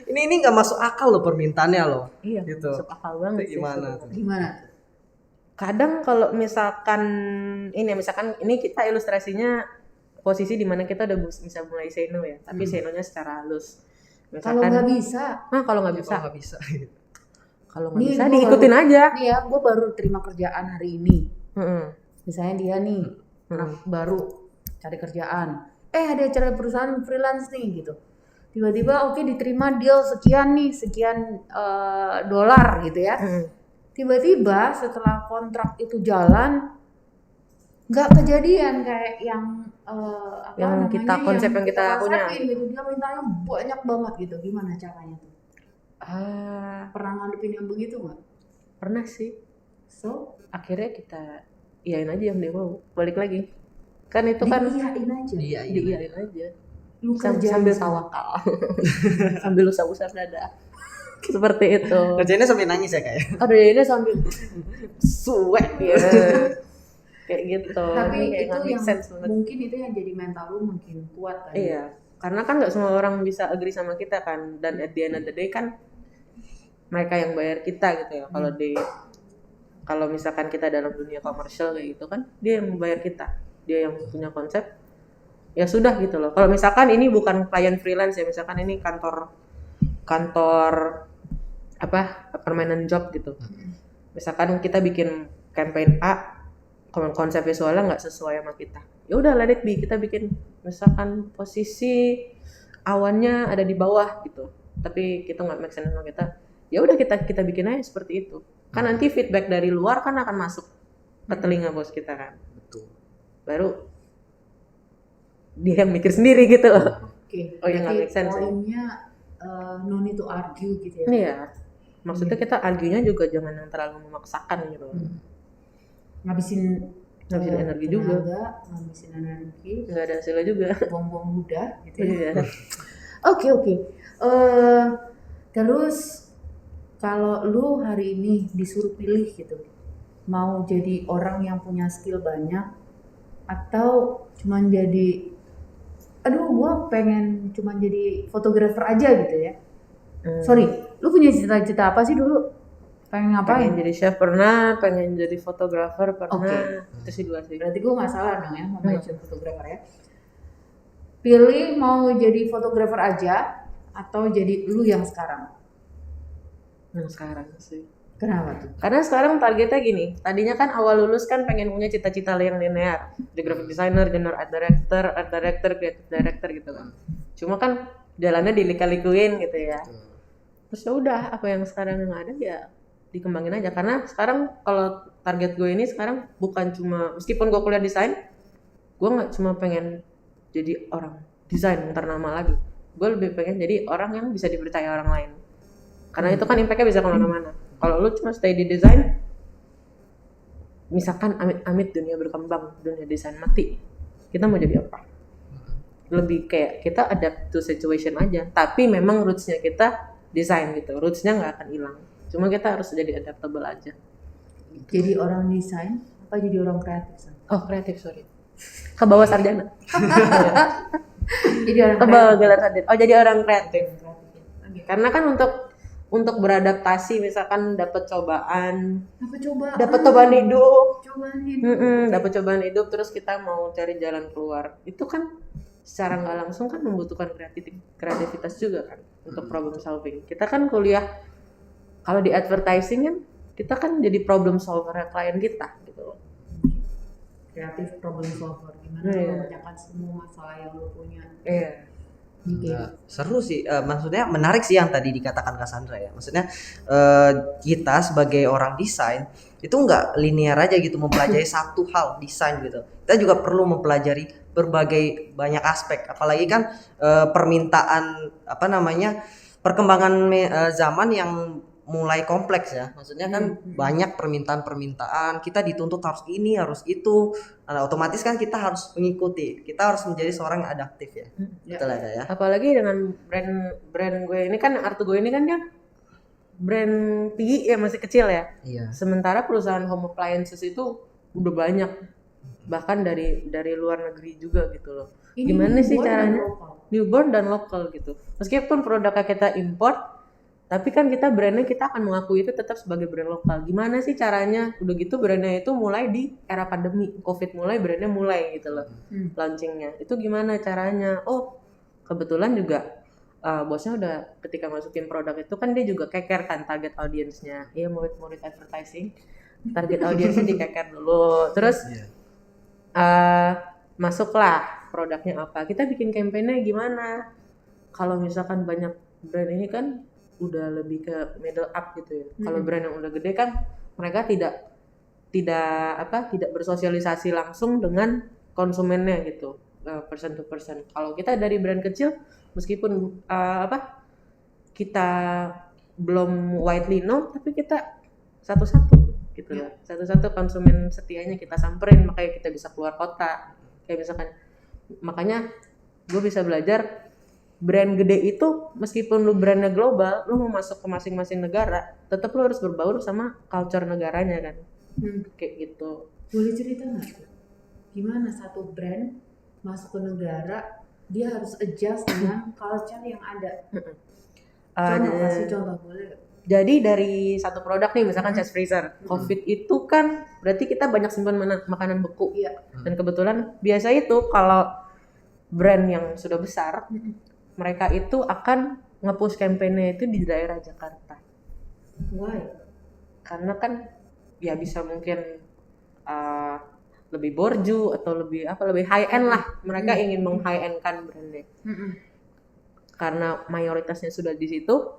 ini nggak masuk akal loh permintaannya loh. Iya. Gitu. Masuk akal banget. Gimana? Kadang kalau misalkan ini kita ilustrasinya posisi di mana kita udah bisa mulai say no ya, tapi say no-nya secara halus. Kalau nggak bisa. Kalau nggak bisa. Kalau nggak Nih, bisa diikutin aja. Nih ya, gue baru terima kerjaan hari ini. Misalnya dia nih anak baru cari kerjaan. Ada acara perusahaan freelance nih gitu. Tiba-tiba oke, diterima deal sekian dolar gitu ya. Tiba-tiba setelah kontrak itu jalan nggak kejadian kayak yang konsep yang kita punya gitu. Dia mintanya banyak banget gitu. Gimana caranya tuh? Pernah ngadepin yang begitu nggak? Pernah sih. So akhirnya kita iyain aja yang dia mau. Balik lagi. Kan itu kan diiyain aja. Diiyain aja. Lu sambil tawakal. Sambil usap-usap dada. Seperti itu. Kerjanya sambil nangis ya kayak. Kerjanya sambil sweat ya. Kayak gitu. Tapi kayak itu yang mungkin itu yang jadi mental lu makin kuat kan. Iya. Karena kan nggak semua orang bisa agree sama kita kan, dan at the end of the day kan mereka yang bayar kita gitu ya. Kalau misalkan kita dalam dunia komersial kayak gitu kan, dia yang membayar kita, dia yang punya konsep. Ya sudah gitu loh. Kalau misalkan ini bukan klien freelance ya, misalkan ini kantor permanent job gitu. Misalkan kita bikin campaign A, konsep visualnya nggak sesuai sama kita. Ya udah let it be, kita bikin misalkan posisi awannya ada di bawah gitu, tapi kita nggak make sense sama kita. Ya udah kita bikin aja seperti itu. Kan nanti feedback dari luar kan akan masuk ke telinga bos kita kan. Betul. Baru dia yang mikir sendiri gitu. Oke. Oh ya nggak make sense. Poinnya no need to argue gitu ya. Iya. Maksudnya kita argue-nya juga jangan yang terlalu memaksakan gitu. Ngabisin energi juga. Ngabisin energi. Nggak ada hasilnya juga. Buang-buang muda gitu ya. Oke. Terus kalau lu hari ini disuruh pilih gitu, mau jadi orang yang punya skill banyak atau cuman jadi gua pengen cuman jadi fotografer aja gitu ya. Sorry, lu punya cita-cita apa sih dulu? Pengen ngapain? Pengen jadi chef pernah, pengen jadi fotografer pernah. Itu sih dua sih. Berarti gua nggak salah dong ya mau mention fotografer ya. Pilih mau jadi fotografer aja atau jadi lu yang sekarang? yang sekarang sih. Kenapa tuh? Karena sekarang targetnya gini, tadinya kan awal lulus kan pengen punya cita-cita yang linear, di graphic designer, general art director, creative director gitu kan. Cuma kan jalannya dilika-likuin gitu ya. Terus ya udah, apa yang sekarang yang ada ya dikembangin aja. Karena sekarang kalau target gue ini sekarang bukan cuma, meskipun gue kuliah desain, gue nggak cuma pengen jadi orang desain yang ternama lagi. Gue lebih pengen jadi orang yang bisa dipercaya orang lain. Karena itu kan impact-nya bisa kemana-mana. Kalau lu cuma stay di desain, misalkan amit-amit dunia berkembang, dunia desain mati, kita mau jadi apa? Lebih kayak kita adapt to situation aja. Tapi memang roots-nya kita desain gitu. Roots-nya nggak akan hilang. Cuma kita harus jadi adaptable aja. Jadi orang desain apa jadi orang kreatif? Oh, kreatif, sorry. Ke bawah sarjana. Jadi orang Ke bawah gelar sarjana. Oh, jadi orang kreatif. Karena kan untuk beradaptasi, misalkan dapat cobaan hidup, dapat cobaan hidup, terus kita mau cari jalan keluar, itu kan secara nggak langsung kan membutuhkan kreativitas juga kan untuk problem solving. Kita kan kuliah kalau di advertising kan kita kan jadi problem solver klien kita gitu loh. kreatif problem solver, gimana Iya. lo memecahkan semua masalah yang lo punya. Iya. Gitu. Nah, seru sih, maksudnya menarik sih yang tadi dikatakan Cassandra ya. Maksudnya kita sebagai orang desain itu nggak linear aja gitu mempelajari satu hal desain gitu. Kita juga perlu mempelajari berbagai banyak aspek. Apalagi kan permintaan perkembangan zaman yang mulai kompleks ya. Maksudnya kan banyak permintaan-permintaan. Kita dituntut harus ini, harus itu. Nah, otomatis kan kita harus mengikuti. Kita harus menjadi seorang yang adaptif ya. Betul ada ya. Apalagi dengan brand gue ini kan, art gue ini kan dia brand tinggi ya, masih kecil ya. Iya. Sementara perusahaan home appliances itu udah banyak, bahkan dari luar negeri juga gitu loh. Ini Gimana sih newborn caranya? dan lokal. Newborn dan lokal gitu. Meskipun produknya kita import, tapi kan kita brandnya kita akan mengakui itu tetap sebagai brand lokal. Gimana sih caranya? Udah gitu brandnya itu mulai di era pandemi, COVID mulai, brandnya mulai gitu loh launchingnya. Itu gimana caranya? Oh, kebetulan juga bosnya udah ketika masukin produk itu kan dia juga keker kan target audiensnya. Iya, murid-murid advertising, target audiensnya dikeker dulu. Terus masuklah produknya apa. Kita bikin campaign-nya gimana? Kalau misalkan banyak brand ini kan udah lebih ke middle up gitu ya. Kalau brand yang udah gede kan mereka tidak bersosialisasi langsung dengan konsumennya gitu, person to person. Kalau kita dari brand kecil, meskipun kita belum widely known, tapi kita satu-satu gitu ya. Satu-satu konsumen setianya kita samperin, makanya kita bisa keluar kota. Kayak misalkan, makanya gue bisa belajar brand gede itu meskipun lu brandnya global, lu mau masuk ke masing-masing negara, tetap lu harus berbaur sama culture negaranya kan. Kayak gitu. Boleh cerita nggak tuh? Gimana satu brand masuk ke negara, dia harus adjust dengan culture yang ada. Kasih contoh boleh nggak? Jadi dari satu produk nih, misalkan chest freezer, COVID itu kan berarti kita banyak simpan makanan beku. Iya. Dan kebetulan biasa itu kalau brand yang sudah besar, mereka itu akan nge-push campaign-nya itu di daerah Jakarta. Why? Karena kan ya bisa mungkin lebih borju atau lebih high end lah. Mereka ingin meng-high end kan brandnya. Karena mayoritasnya sudah di situ,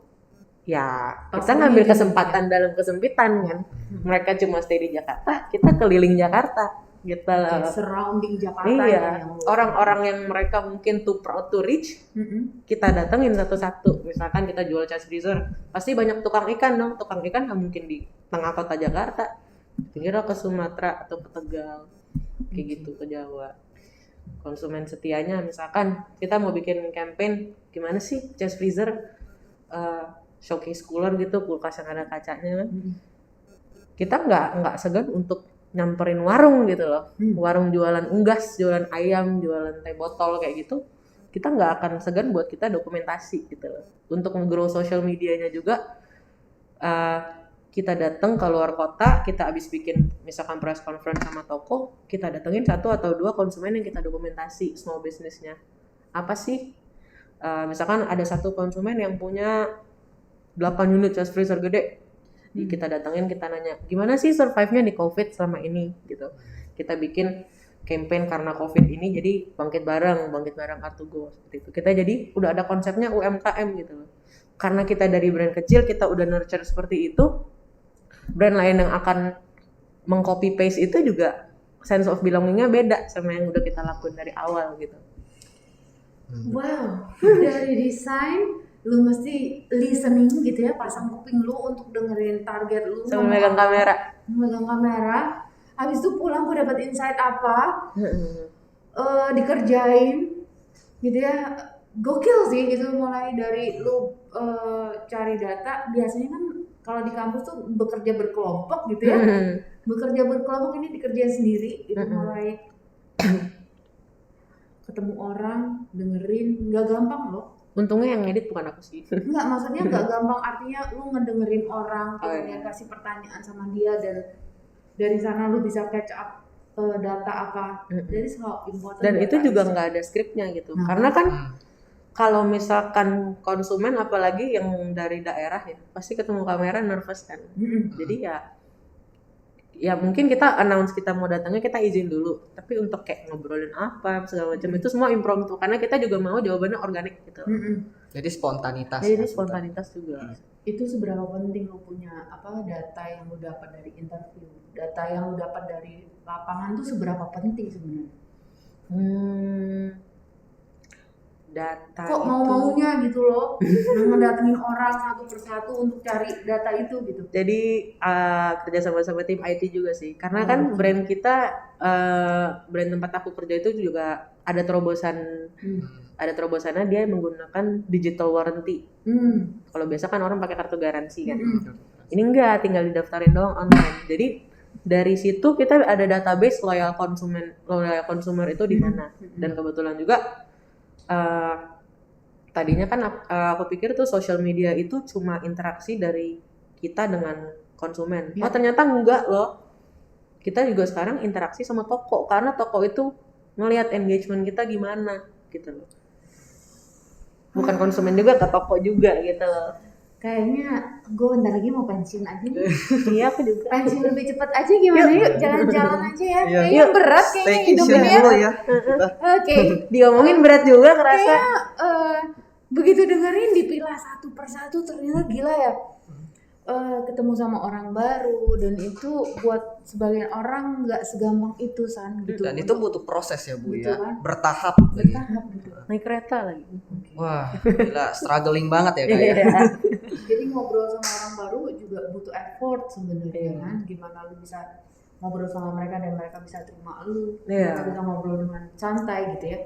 ya kita ngambil kesempatan dalam kesempitan kan. Mereka cuma stay di Jakarta, kita keliling Jakarta gitu loh. Surrounding Jakarta. Iya, orang-orang yang mereka mungkin too proud to reach, kita datengin satu-satu. Misalkan kita jual chest freezer, pasti banyak tukang ikan dong. Tukang ikan nggak mungkin di tengah kota Jakarta, pinggirnya ke Sumatera atau ke Tegal, kayak gitu, ke Jawa. Konsumen setianya, misalkan kita mau bikin campaign, gimana sih chest freezer, showcase cooler gitu, kulkas yang ada kacanya kan. Kita nggak segan untuk nyamperin warung gitu loh, warung jualan unggas, jualan ayam, jualan teh botol kayak gitu, kita nggak akan segan buat kita dokumentasi gitu loh. Untuk nge-grow social medianya juga, kita datang ke luar kota, kita habis bikin misalkan press conference sama toko, kita datengin 1 atau 2 konsumen yang kita dokumentasi small businessnya. Apa sih? Misalkan ada satu konsumen yang punya 8 unit chest freezer gede. Kita datangin, kita nanya gimana sih survive-nya di COVID selama ini gitu. Kita bikin campaign karena COVID ini jadi bangkit bareng Art2Go seperti itu. Kita jadi udah ada konsepnya UMKM gitu loh. Karena kita dari brand kecil kita udah nurture seperti itu, brand lain yang akan meng-copy paste itu juga sense of belonging-nya beda sama yang udah kita lakuin dari awal gitu. Wow, dari desain lu mesti listening gitu ya, pasang kuping lu untuk dengerin target lu Sama ngomong megang apa, kamera. megang kamera. Habis itu pulang gue dapat insight apa, dikerjain gitu ya. Gokil sih gitu, mulai dari lu cari data. Biasanya kan kalau di kampus tuh bekerja berkelompok gitu ya. Bekerja berkelompok, ini dikerjain sendiri gitu. Mulai ketemu orang, dengerin, nggak gampang loh. Untungnya yang edit bukan aku sih. Enggak, maksudnya nggak gampang, artinya lu ngedengerin orang, Oh, iya. kemudian kasih pertanyaan sama dia, dan dari sana lu bisa catch up data apa. Jadi so important. Dan itu data juga is- nggak ada skripnya gitu. Nah. Karena kan kalau misalkan konsumen apalagi yang dari daerah ya, pasti ketemu kamera nervous kan. Jadi ya mungkin kita announce kita mau datangnya kita izin dulu, tapi untuk kayak ngobrolin apa segala macam itu semua impromptu karena kita juga mau jawabannya organik gitu. Jadi spontanitas. Jadi ya, spontanitas juga. Itu seberapa penting lu punya apa, data yang lu dapat dari interview, data yang lu dapat dari lapangan tuh seberapa penting sebenarnya? Data Kok itu. mau-maunya gitu loh, ngedatengin orang satu persatu untuk cari data itu gitu. Jadi kerja sama tim IT juga sih, karena kan brand kita, brand tempat aku kerja itu juga ada terobosan, ada terobosannya dia menggunakan digital warranty. Kalau biasa kan orang pakai kartu garansi kan, ini enggak, tinggal didaftarin doang online. Jadi dari situ kita ada database loyal consumer itu di mana, dan kebetulan juga tadinya kan aku pikir tuh social media itu cuma interaksi dari kita dengan konsumen. Oh ternyata enggak loh. Kita juga sekarang interaksi sama toko karena toko itu ngelihat engagement kita gimana gitu loh. Bukan konsumen juga, ke toko juga gitu loh. Kayaknya gue bentar lagi mau pensiun aja nih. Iya aku juga. Pensiun lebih cepat aja gimana, yuk jalan-jalan aja ya. Iya. Kayaknya berat kayaknya hidup Staycation ini ya. dulu ya. Oke. Diomongin berat juga kerasa. Kayak begitu dengerin dipilah satu persatu, ternyata gila ya. Ketemu sama orang baru, dan itu buat sebagian orang nggak segampang itu San gitu. Dan itu butuh proses ya Bu Betul ya. kan? Bertahap. bertahap gitu. Naik kereta lagi. Wah, gila struggling banget ya Kak Iya. ya. Jadi ngobrol sama orang baru juga butuh effort sebenarnya kan. Gimana lu bisa ngobrol sama mereka dan mereka bisa terima lu, Iya. mereka bisa ngobrol dengan santai gitu ya.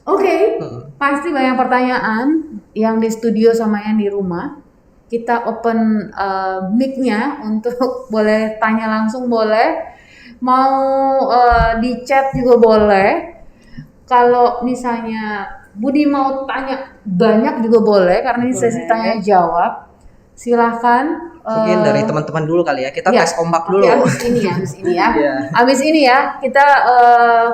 Oke, pasti banyak pertanyaan yang di studio sama yang di rumah. Kita open mic-nya untuk boleh tanya langsung, boleh. Mau di chat juga boleh. Kalau misalnya Budi mau tanya banyak juga boleh, karena ini sesi Boleh. tanya jawab. Silahkan. Mungkin dari teman-teman dulu kali ya. Kita ya, tes ombak tapi dulu. abis ini ya. Iya. Abis ini ya, kita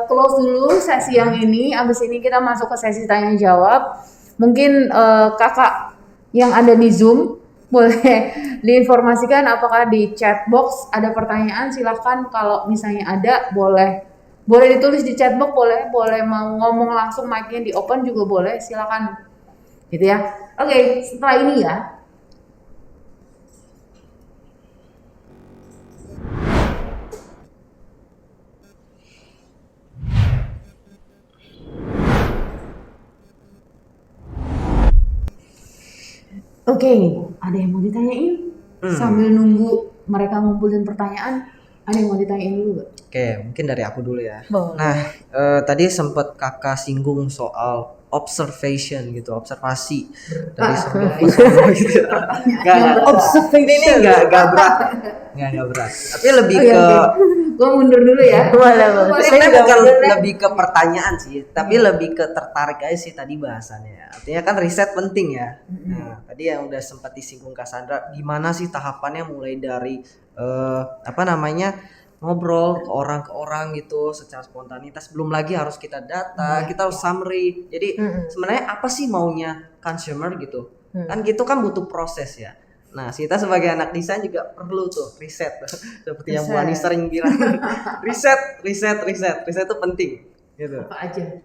close dulu sesi yang ini. Abis ini kita masuk ke sesi tanya jawab. Mungkin kakak yang ada di Zoom boleh diinformasikan apakah di chat box ada pertanyaan. Silahkan, kalau misalnya ada boleh ditulis di chat box, boleh mau ngomong langsung, mic-nya di open juga boleh. Silakan gitu ya. Oke, setelah ini ya. Oke, ada yang mau ditanyain? Sambil nunggu mereka ngumpulin pertanyaan, ada yang mau ditanyain dulu gak? Oke, mungkin dari aku dulu ya. Boleh. Nah, tadi sempat kakak singgung soal observation gitu, observasi dari semua gitu. Nggak, ini nggak berat, nggak berat. Tapi lebih Oke, ke, oke. Gue mundur dulu ya. Boleh. sebenarnya bukan lebih ke pertanyaan sih, tapi lebih ke tertarik aja sih tadi bahasannya. Artinya kan riset penting ya. Nah, tadi yang udah sempat disinggung Cassandra, gimana sih tahapannya mulai dari ngobrol ke orang gitu secara spontanitas, belum lagi harus kita data, kita harus summary. Jadi sebenarnya apa sih maunya consumer gitu, Kan gitu kan butuh proses ya. Nah, kita sebagai anak desain juga perlu tuh riset seperti yang Bu Ani sering bilang. riset itu penting gitu. Apa aja?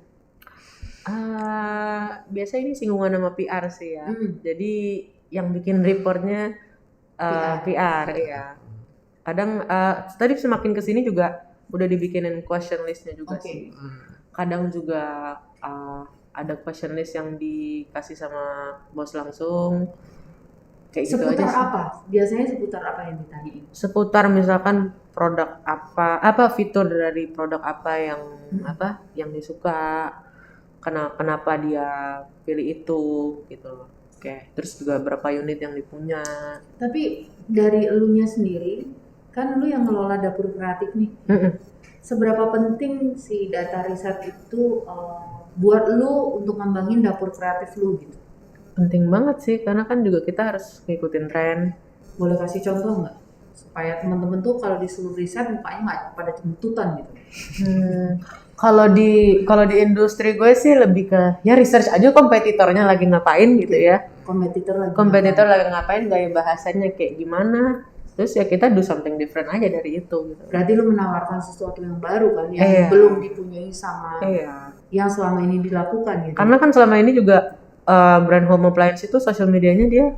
Biasa ini singgungan sama PR sih ya. Jadi yang bikin reportnya PR ya. Kadang tadi semakin kesini juga udah dibikinin question listnya juga sih. Kadang juga ada question list yang dikasih sama bos langsung. Kayak gitu aja Seputar sih. apa? Biasanya seputar apa yang ditanyain? Seputar misalkan produk apa fitur dari produk apa yang disuka, kenapa dia pilih itu gitu loh. Oke, terus juga berapa unit yang dipunya. Tapi dari elunya sendiri, kan lu yang ngelola dapur kreatif nih. Seberapa penting si data riset itu buat lu untuk ngembangin dapur kreatif lu gitu? Penting banget sih, karena kan juga kita harus ngikutin tren. Boleh kasih contoh nggak? Supaya teman-teman tuh kalau disuruh riset mukanya nggak pada cembututan gitu. Kalau di industri gue sih lebih ke ya research aja kompetitornya lagi ngapain gitu ya. Kompetitor lagi ngapain, gaya bahasanya kayak gimana. Terus ya kita do something different aja dari itu gitu. Berarti lu menawarkan sesuatu yang baru kan yang belum dipunyai sama yang selama ini dilakukan gitu. Karena kan selama ini juga brand home appliance itu social medianya dia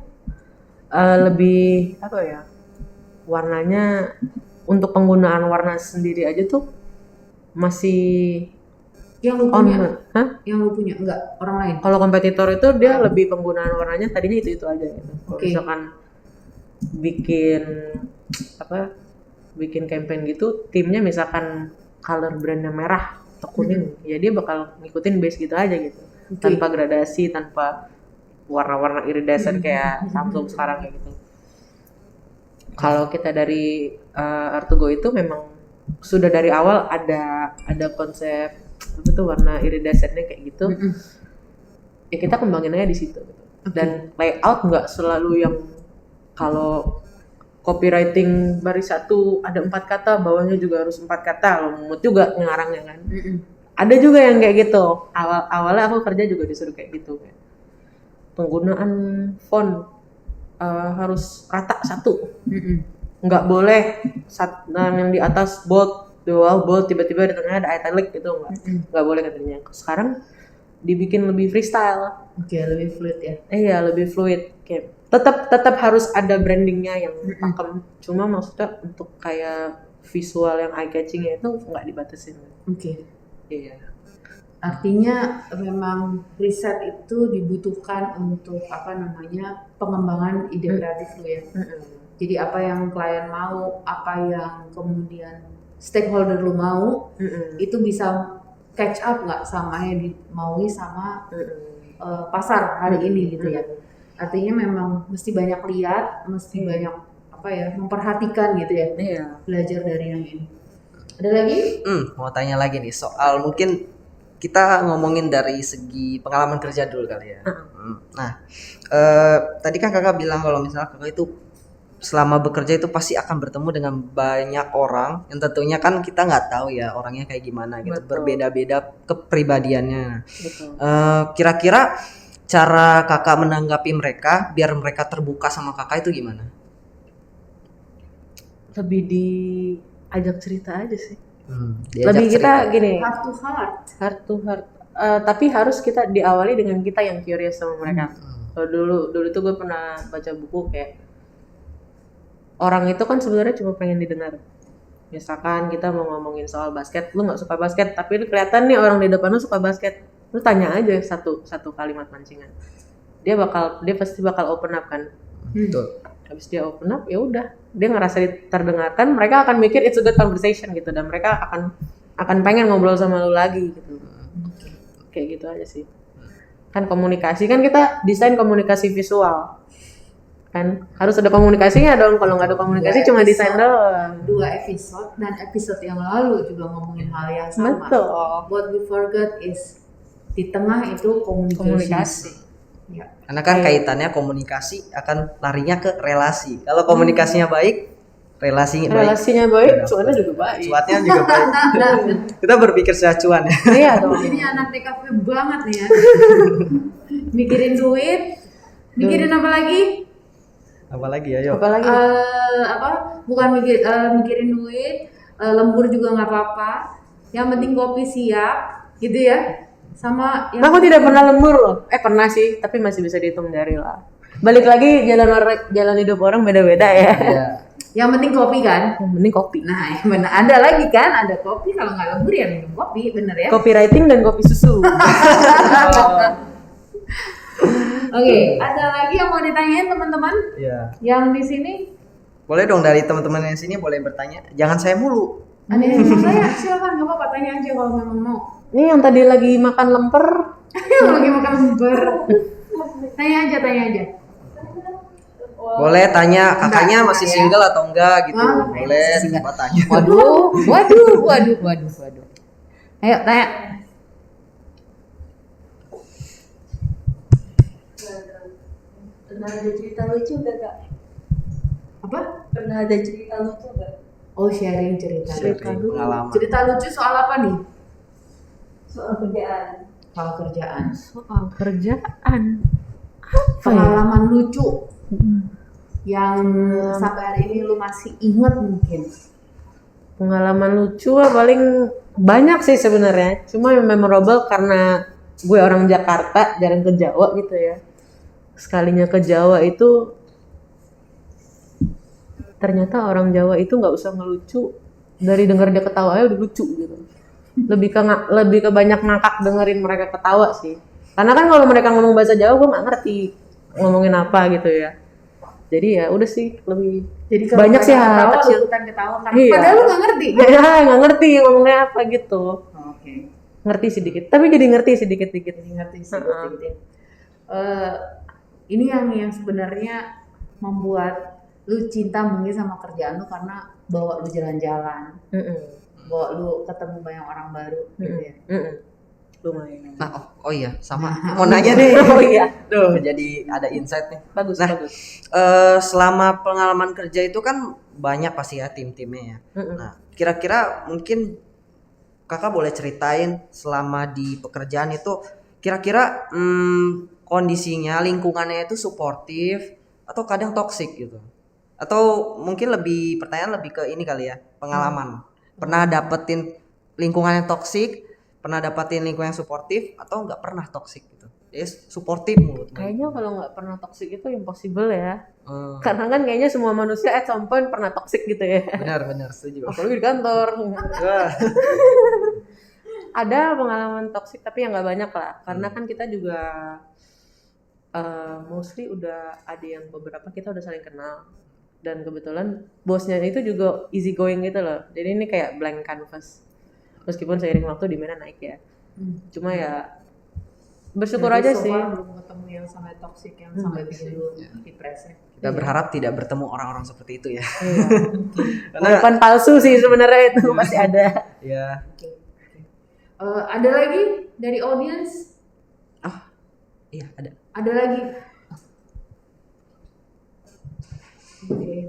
lebih apa ya, warnanya untuk penggunaan warna sendiri aja tuh masih yang lu punya. Yang lu punya enggak orang lain. Kalau kompetitor itu dia lebih penggunaan warnanya tadinya itu aja gitu. Kalau misalkan bikin campaign gitu, timnya misalkan color brandnya merah atau kuning, ya dia bakal ngikutin base gitu aja gitu. Tanpa gradasi, tanpa warna-warna iridescent kayak Samsung sekarang kayak gitu. Kalau kita dari Artugo itu memang sudah dari awal ada konsep apa tuh warna iridescentnya kayak gitu. Ya kita kembangin aja di situ. Dan layout nggak selalu yang kalau copywriting baris satu ada 4 kata, bawahnya juga harus 4 kata, lumut juga ngarangnya kan. Ada juga yang kayak gitu. Awalnya aku kerja juga disuruh kayak gitu. Penggunaan font harus rata satu. Nggak boleh yang di atas bold, di bawah bold, tiba-tiba di tengahnya ada italic gitu, nggak boleh katanya. Sekarang dibikin lebih freestyle. Lebih fluid ya. Iya, lebih fluid. Kayak tetap harus ada brandingnya yang pakem. Cuma maksudnya untuk kayak visual yang eye catching itu nggak dibatasin. Iya. Artinya memang riset itu dibutuhkan untuk pengembangan ide kreatif lu ya. Jadi apa yang klien mau, apa yang kemudian stakeholder lu mau, itu bisa catch up nggak sama yang dimaui sama pasar hari ini gitu ya. Artinya memang mesti banyak lihat, mesti banyak memperhatikan gitu ya. Belajar dari yang ini. Ada lagi? Mau tanya lagi nih soal mungkin kita ngomongin dari segi pengalaman kerja dulu kali ya. Nah, tadi kan kakak bilang kalau misalnya kakak itu selama bekerja itu pasti akan bertemu dengan banyak orang yang tentunya kan kita nggak tahu ya orangnya kayak gimana gitu. Berbeda-beda kepribadiannya. Kira-kira cara kakak menanggapi mereka biar mereka terbuka sama kakak itu gimana? Lebih diajak cerita aja sih. Lebih kita gini, heart to heart. Tapi harus kita diawali dengan kita yang curious sama mereka. Dulu tuh gue pernah baca buku kayak orang itu kan sebenarnya cuma pengen didengar. Misalkan kita mau ngomongin soal basket, lu nggak suka basket, tapi lu kelihatan nih orang di depan lu suka basket, lu tanya aja satu kalimat pancingan. Dia pasti bakal open up kan. Betul. Habis dia open up, ya udah, dia ngerasa terdengarkan, mereka akan mikir it's a good conversation gitu, dan mereka akan pengen ngobrol sama lu lagi gitu. Kayak gitu aja sih. Kan komunikasi, kan kita desain komunikasi visual. Kan harus ada komunikasinya dong, kalau nggak ada komunikasi cuma desain doang. 2 episode dan episode yang lalu juga ngomongin hal yang sama. Betul. What we forgot is di tengah itu komunikasi. Ya. Karena kan kaitannya komunikasi akan larinya ke relasi. Kalau komunikasinya baik, relasinya baik, cuannya juga baik. Cuannya juga baik. Kita berpikir secara cuan ya. Iya dong. Ini anak TKP banget nih ya. Mikirin duit, Mikirin apa lagi? Apalagi ayo. Apalagi? Bukan mikirin duit, lembur juga nggak apa-apa. Yang penting kopi siap, gitu ya. Sama yang Aku tidak pernah lembur loh. Pernah sih, tapi masih bisa dihitung jari lah. Balik lagi jalan hidup orang beda-beda ya. Iya. yang penting kopi kan. Yang penting kopi. Nah, yang benar ada lagi kan, ada kopi. Kalau nggak lembur ya minum kopi, bener ya. Copywriting dan kopi susu. Oke, ada lagi yang mau ditanyain teman-teman? Iya. Yang di sini Boleh dong dari teman-teman yang sini boleh bertanya. Jangan saya mulu. ada yang mau saya, silakan nggak apa-apa, tanya aja kalau memang mau. Ini yang tadi lagi makan lemper. Lagi makan lemper. Tanya aja. Boleh tanya kakaknya Enggak, masih ya. single atau enggak gitu. Ah, Boleh masih single. coba tanya. Waduh. Ayo tanya. Pernah ada cerita lucu gak kak? Apa? Pernah ada cerita lucu gak? Oh, sharing cerita. Pengalaman. Cerita lucu soal apa nih? Soal kerjaan. Soal kerjaan. Soal kerjaan. Apa ya? Pengalaman lucu yang sampai hari ini lu masih ingat mungkin. Pengalaman lucu paling banyak sih sebenarnya. Cuma yang memorable karena gue orang Jakarta, jarang ke Jawa gitu ya. Sekalinya ke Jawa itu ternyata orang Jawa itu nggak usah ngelucu, dari denger dia ketawa aja udah lucu gitu. Lebih ke banyak ngakak dengerin mereka ketawa sih. Karena kan kalau mereka ngomong bahasa Jawa gue nggak ngerti ngomongin apa gitu ya. Jadi ya udah sih lebih Jadi kalau banyak sih mereka hal ketawa, kecil. lu ikutan ketawa kan. Iya. Padahal lu nggak ngerti. Ya nggak ngerti ngomongnya apa gitu. Oke. Ngerti sedikit, tapi jadi ngerti sedikit-sedikit. Jadi ngerti sih. Ini yang sebenarnya membuat lu cinta mungkin sama kerjaan lu karena bawa lu jalan-jalan, bawa lu ketemu banyak orang baru gitu ya. Lumayan. Nah, oh iya, sama. Mau nanya nih. Oh iya. Tuh, jadi ada insight nih. Bagus, Nah, bagus. Selama pengalaman kerja itu kan banyak pasti ya tim-timnya ya. Nah, kira-kira mungkin kakak boleh ceritain selama di pekerjaan itu kira-kira kondisinya, lingkungannya itu suportif atau kadang toksik gitu. Atau mungkin pertanyaan lebih ke ini kali ya, pengalaman. Pernah dapetin lingkungan yang toksik, pernah dapetin lingkungan yang suportif atau nggak pernah toksik gitu. Jadi suportif mulu. Kayaknya kalau nggak pernah toxic itu impossible ya. Hmm, Karena kan kayaknya semua manusia at some point pernah toxic gitu ya. benar setuju. Apalagi di kantor. Wah, Ada pengalaman toxic tapi yang nggak banyak lah. Karena kan kita juga mostly udah ada yang beberapa kita udah saling kenal. Dan kebetulan bosnya itu juga easy going gitu loh. Jadi ini kayak blank canvas. Meskipun seiring waktu di mana naik ya. Cuma ya bersyukur Jadi aja so sih. far belum ketemu yang sampai toxic yang sampai bikin lu depresi. kita berharap tidak bertemu orang-orang seperti itu ya. Iya. Walaupun palsu sih sebenarnya itu masih ada. Ya. Ada lagi dari audience? Iya, ada. Ada lagi? Oke.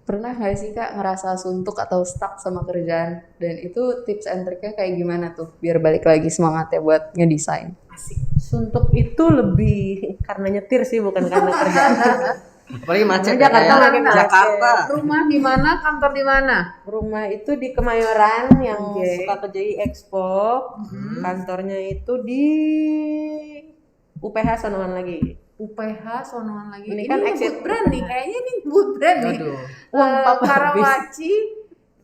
Pernah nggak sih kak ngerasa suntuk atau stuck sama kerjaan? Dan itu tips and triknya kayak gimana tuh biar balik lagi semangatnya buat ngedesain? Suntuk itu lebih karena nyetir sih bukan karena kerjaan. Apalagi macet Jakarta ya, makin macet. Jakarta. Rumah di mana? Kantor di mana? Rumah itu di Kemayoran yang Oke. suka kerja Expo. Kantornya itu di UPH Sonoan lagi. UPH Sonoan lagi. Ini Ini kan nyebut exit brand nih, kayaknya ini nyebut brand nih. Aduh. Uang papa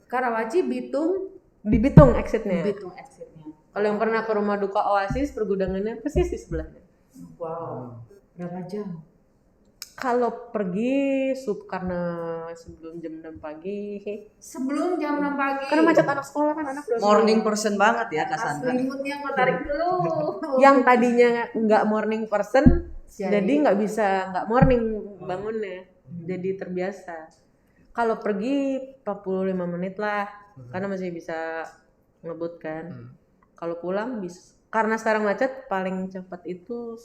Karawaci, Bitung, Di Bitung exitnya. Bitung exitnya. Kalau yang pernah ke rumah duka Oasis, pergudangannya persis di sebelahnya. Wow. Berapa jam? Kalau pergi karena sebelum jam 6 pagi. Sebelum jam 6 pagi. Karena macet anak sekolah kan anak udah Morning person banget ya Cassandra. Selimutnya gue tarik dulu. yang tadinya nggak morning person Jadi- jadi nggak morning bangunnya, jadi terbiasa. Kalau pergi 45 menit lah karena masih bisa ngebut kan. Kalau pulang bisa, karena sekarang macet paling cepat itu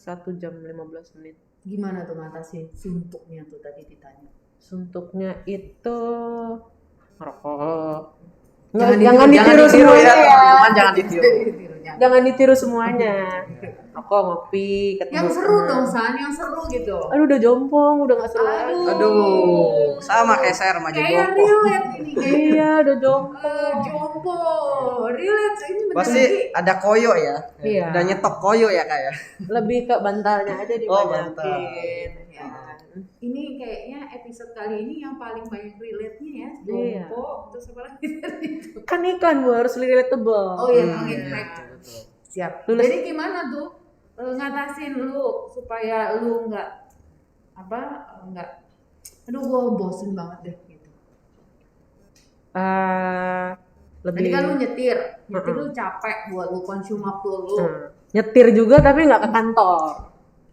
1 jam 15 menit. Gimana tuh ngatasin suntuknya tuh tadi ditanya? Suntuknya itu ngerokok. Jangan Jangan ditiru, ditiru semuanya ya. teman-teman, jangan ditiru. Jangan ditiru semuanya. Rokok, ngopi, ketemu Yang seru teman. dong, San, yang seru gitu. Aduh udah jompong, udah gak seru lagi. Aduh, sama kayak saya remaja Kayak jompo. relate ini kayaknya. Iya udah jompong. Jompo, relate ini bentar Pasti lagi. ada koyo ya. Iya. Udah nyetok koyo ya kayak. Lebih ke bantalnya aja dibanyakin. bantal. Ya. Ini kayaknya episode kali ini yang paling banyak relate-nya ya. Iya. Jompo, terus apa lagi tadi itu? Kan iklan Bu harus relatable. Oh iya, Hmm, oke, iya, baik. betul. Siap. Lulus. Jadi gimana tuh ngatasin lu supaya lu nggak aduh gua bosen banget deh gitu. Lebih Tadi kan lu nyetir lu capek buat lu konsum waktu lu. nyetir juga tapi nggak ke kantor.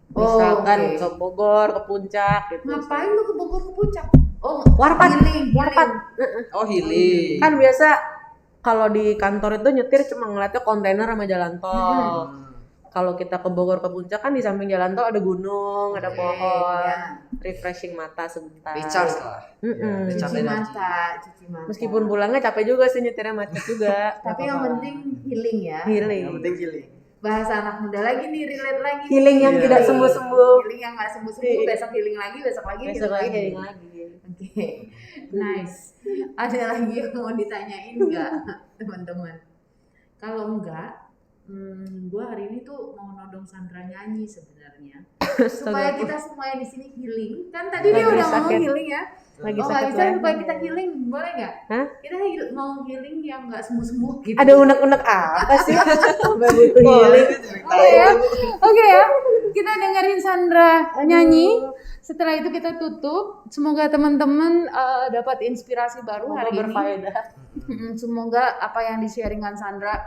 Misalkan oke. ke Bogor, ke Puncak gitu. Ngapain lu ke Bogor ke Puncak? Oh, Warpat. healing. Oh, healing. Kan biasa kalau di kantor itu nyetir cuma ngeliatnya kontainer sama jalan tol. Kalau kita ke Bogor ke Puncak kan di samping jalan tol ada gunung, ada pohon, ya. refreshing mata sebentar. Recharge lah. Mm-mm. Recharge Cuci energi. mata. Meskipun pulangnya capek juga sih nyetirnya macet juga. Tapi yang penting healing ya. Healing. Yang penting healing. Bahasa anak muda lagi nih, relate lagi. Healing yang Iya. tidak sembuh-sembuh. Healing yang nggak sembuh-sembuh, besok healing lagi, besok lagi Besok lagi healing healing lagi. Oke, nice. Ada lagi yang mau ditanyain nggak, teman-teman? Kalau enggak, gue hari ini tuh mau nodong Sandra nyanyi sebenarnya, supaya kita semuanya di sini healing. Kan tadi dia Lagi udah ngomong sakit. healing ya. Lagi Oh nggak sakit bisa, banget. supaya kita healing, boleh nggak? Hah? Kita mau healing yang nggak sembuh-sembuh gitu. Ada unek-unek apa sih? Sampai butuh healing. Oke ya, oke ya. Kita dengerin Sandra nyanyi. Setelah itu kita tutup. Semoga teman-teman dapat inspirasi baru hari ini. Berfaedah. Semoga apa yang di-sharingkan Sandra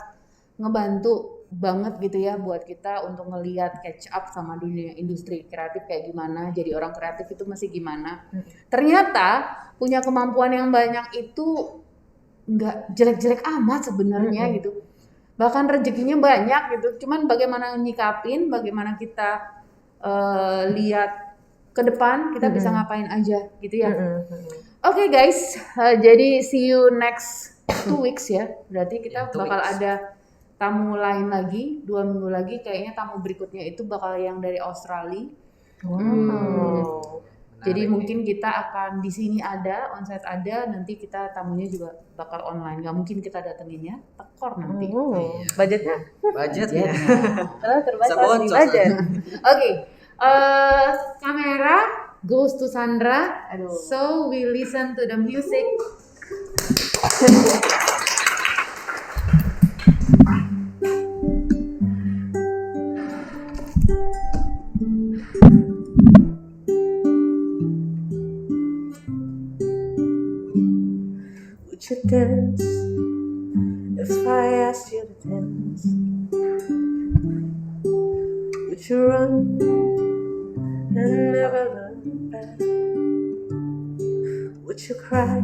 ngebantu banget gitu ya buat kita untuk ngelihat catch up sama dunia industri kreatif kayak gimana, jadi orang kreatif itu masih gimana. Ternyata punya kemampuan yang banyak itu nggak jelek-jelek amat sebenarnya gitu. Bahkan rezekinya banyak gitu. Cuman bagaimana nyikapin, bagaimana kita lihat ke depan kita bisa ngapain aja gitu ya. Oke guys, jadi see you next 2 weeks ya. Berarti kita 2 bakal weeks. ada tamu lain lagi, 2 minggu lagi. Kayaknya tamu berikutnya itu bakal yang dari Australia. Wow. Jadi mungkin kita akan di sini ada, onsite ada, nanti kita tamunya juga bakal online. Gak mungkin kita datengin ya, tekor nanti. Budgetnya? Budgetnya. Terbatas Bisa di boncos, budget. Oke, kamera goes to Sandra. So we listen to the music. Would you dance if I asked you to dance? Would you run and never look back? Would you cry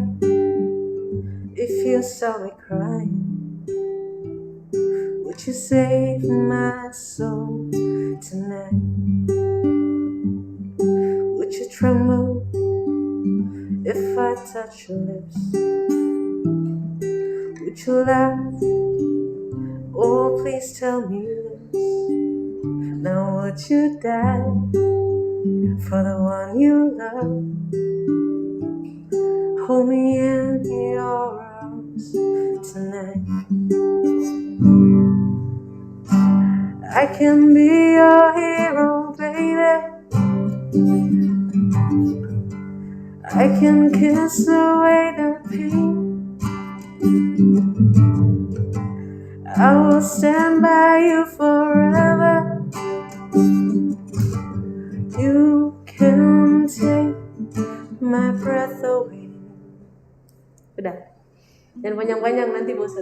if you saw me crying? Would you save my soul tonight? Would you tremble if I touch your lips? Would you laugh? Oh, please tell me this. Now would you die for the one you love? Hold me in your arms tonight. I can be your hero, baby. I can kiss away the pain. I will stand by you forever. You can take my breath away. Udah. Jangan panjang-panjang nanti bosan.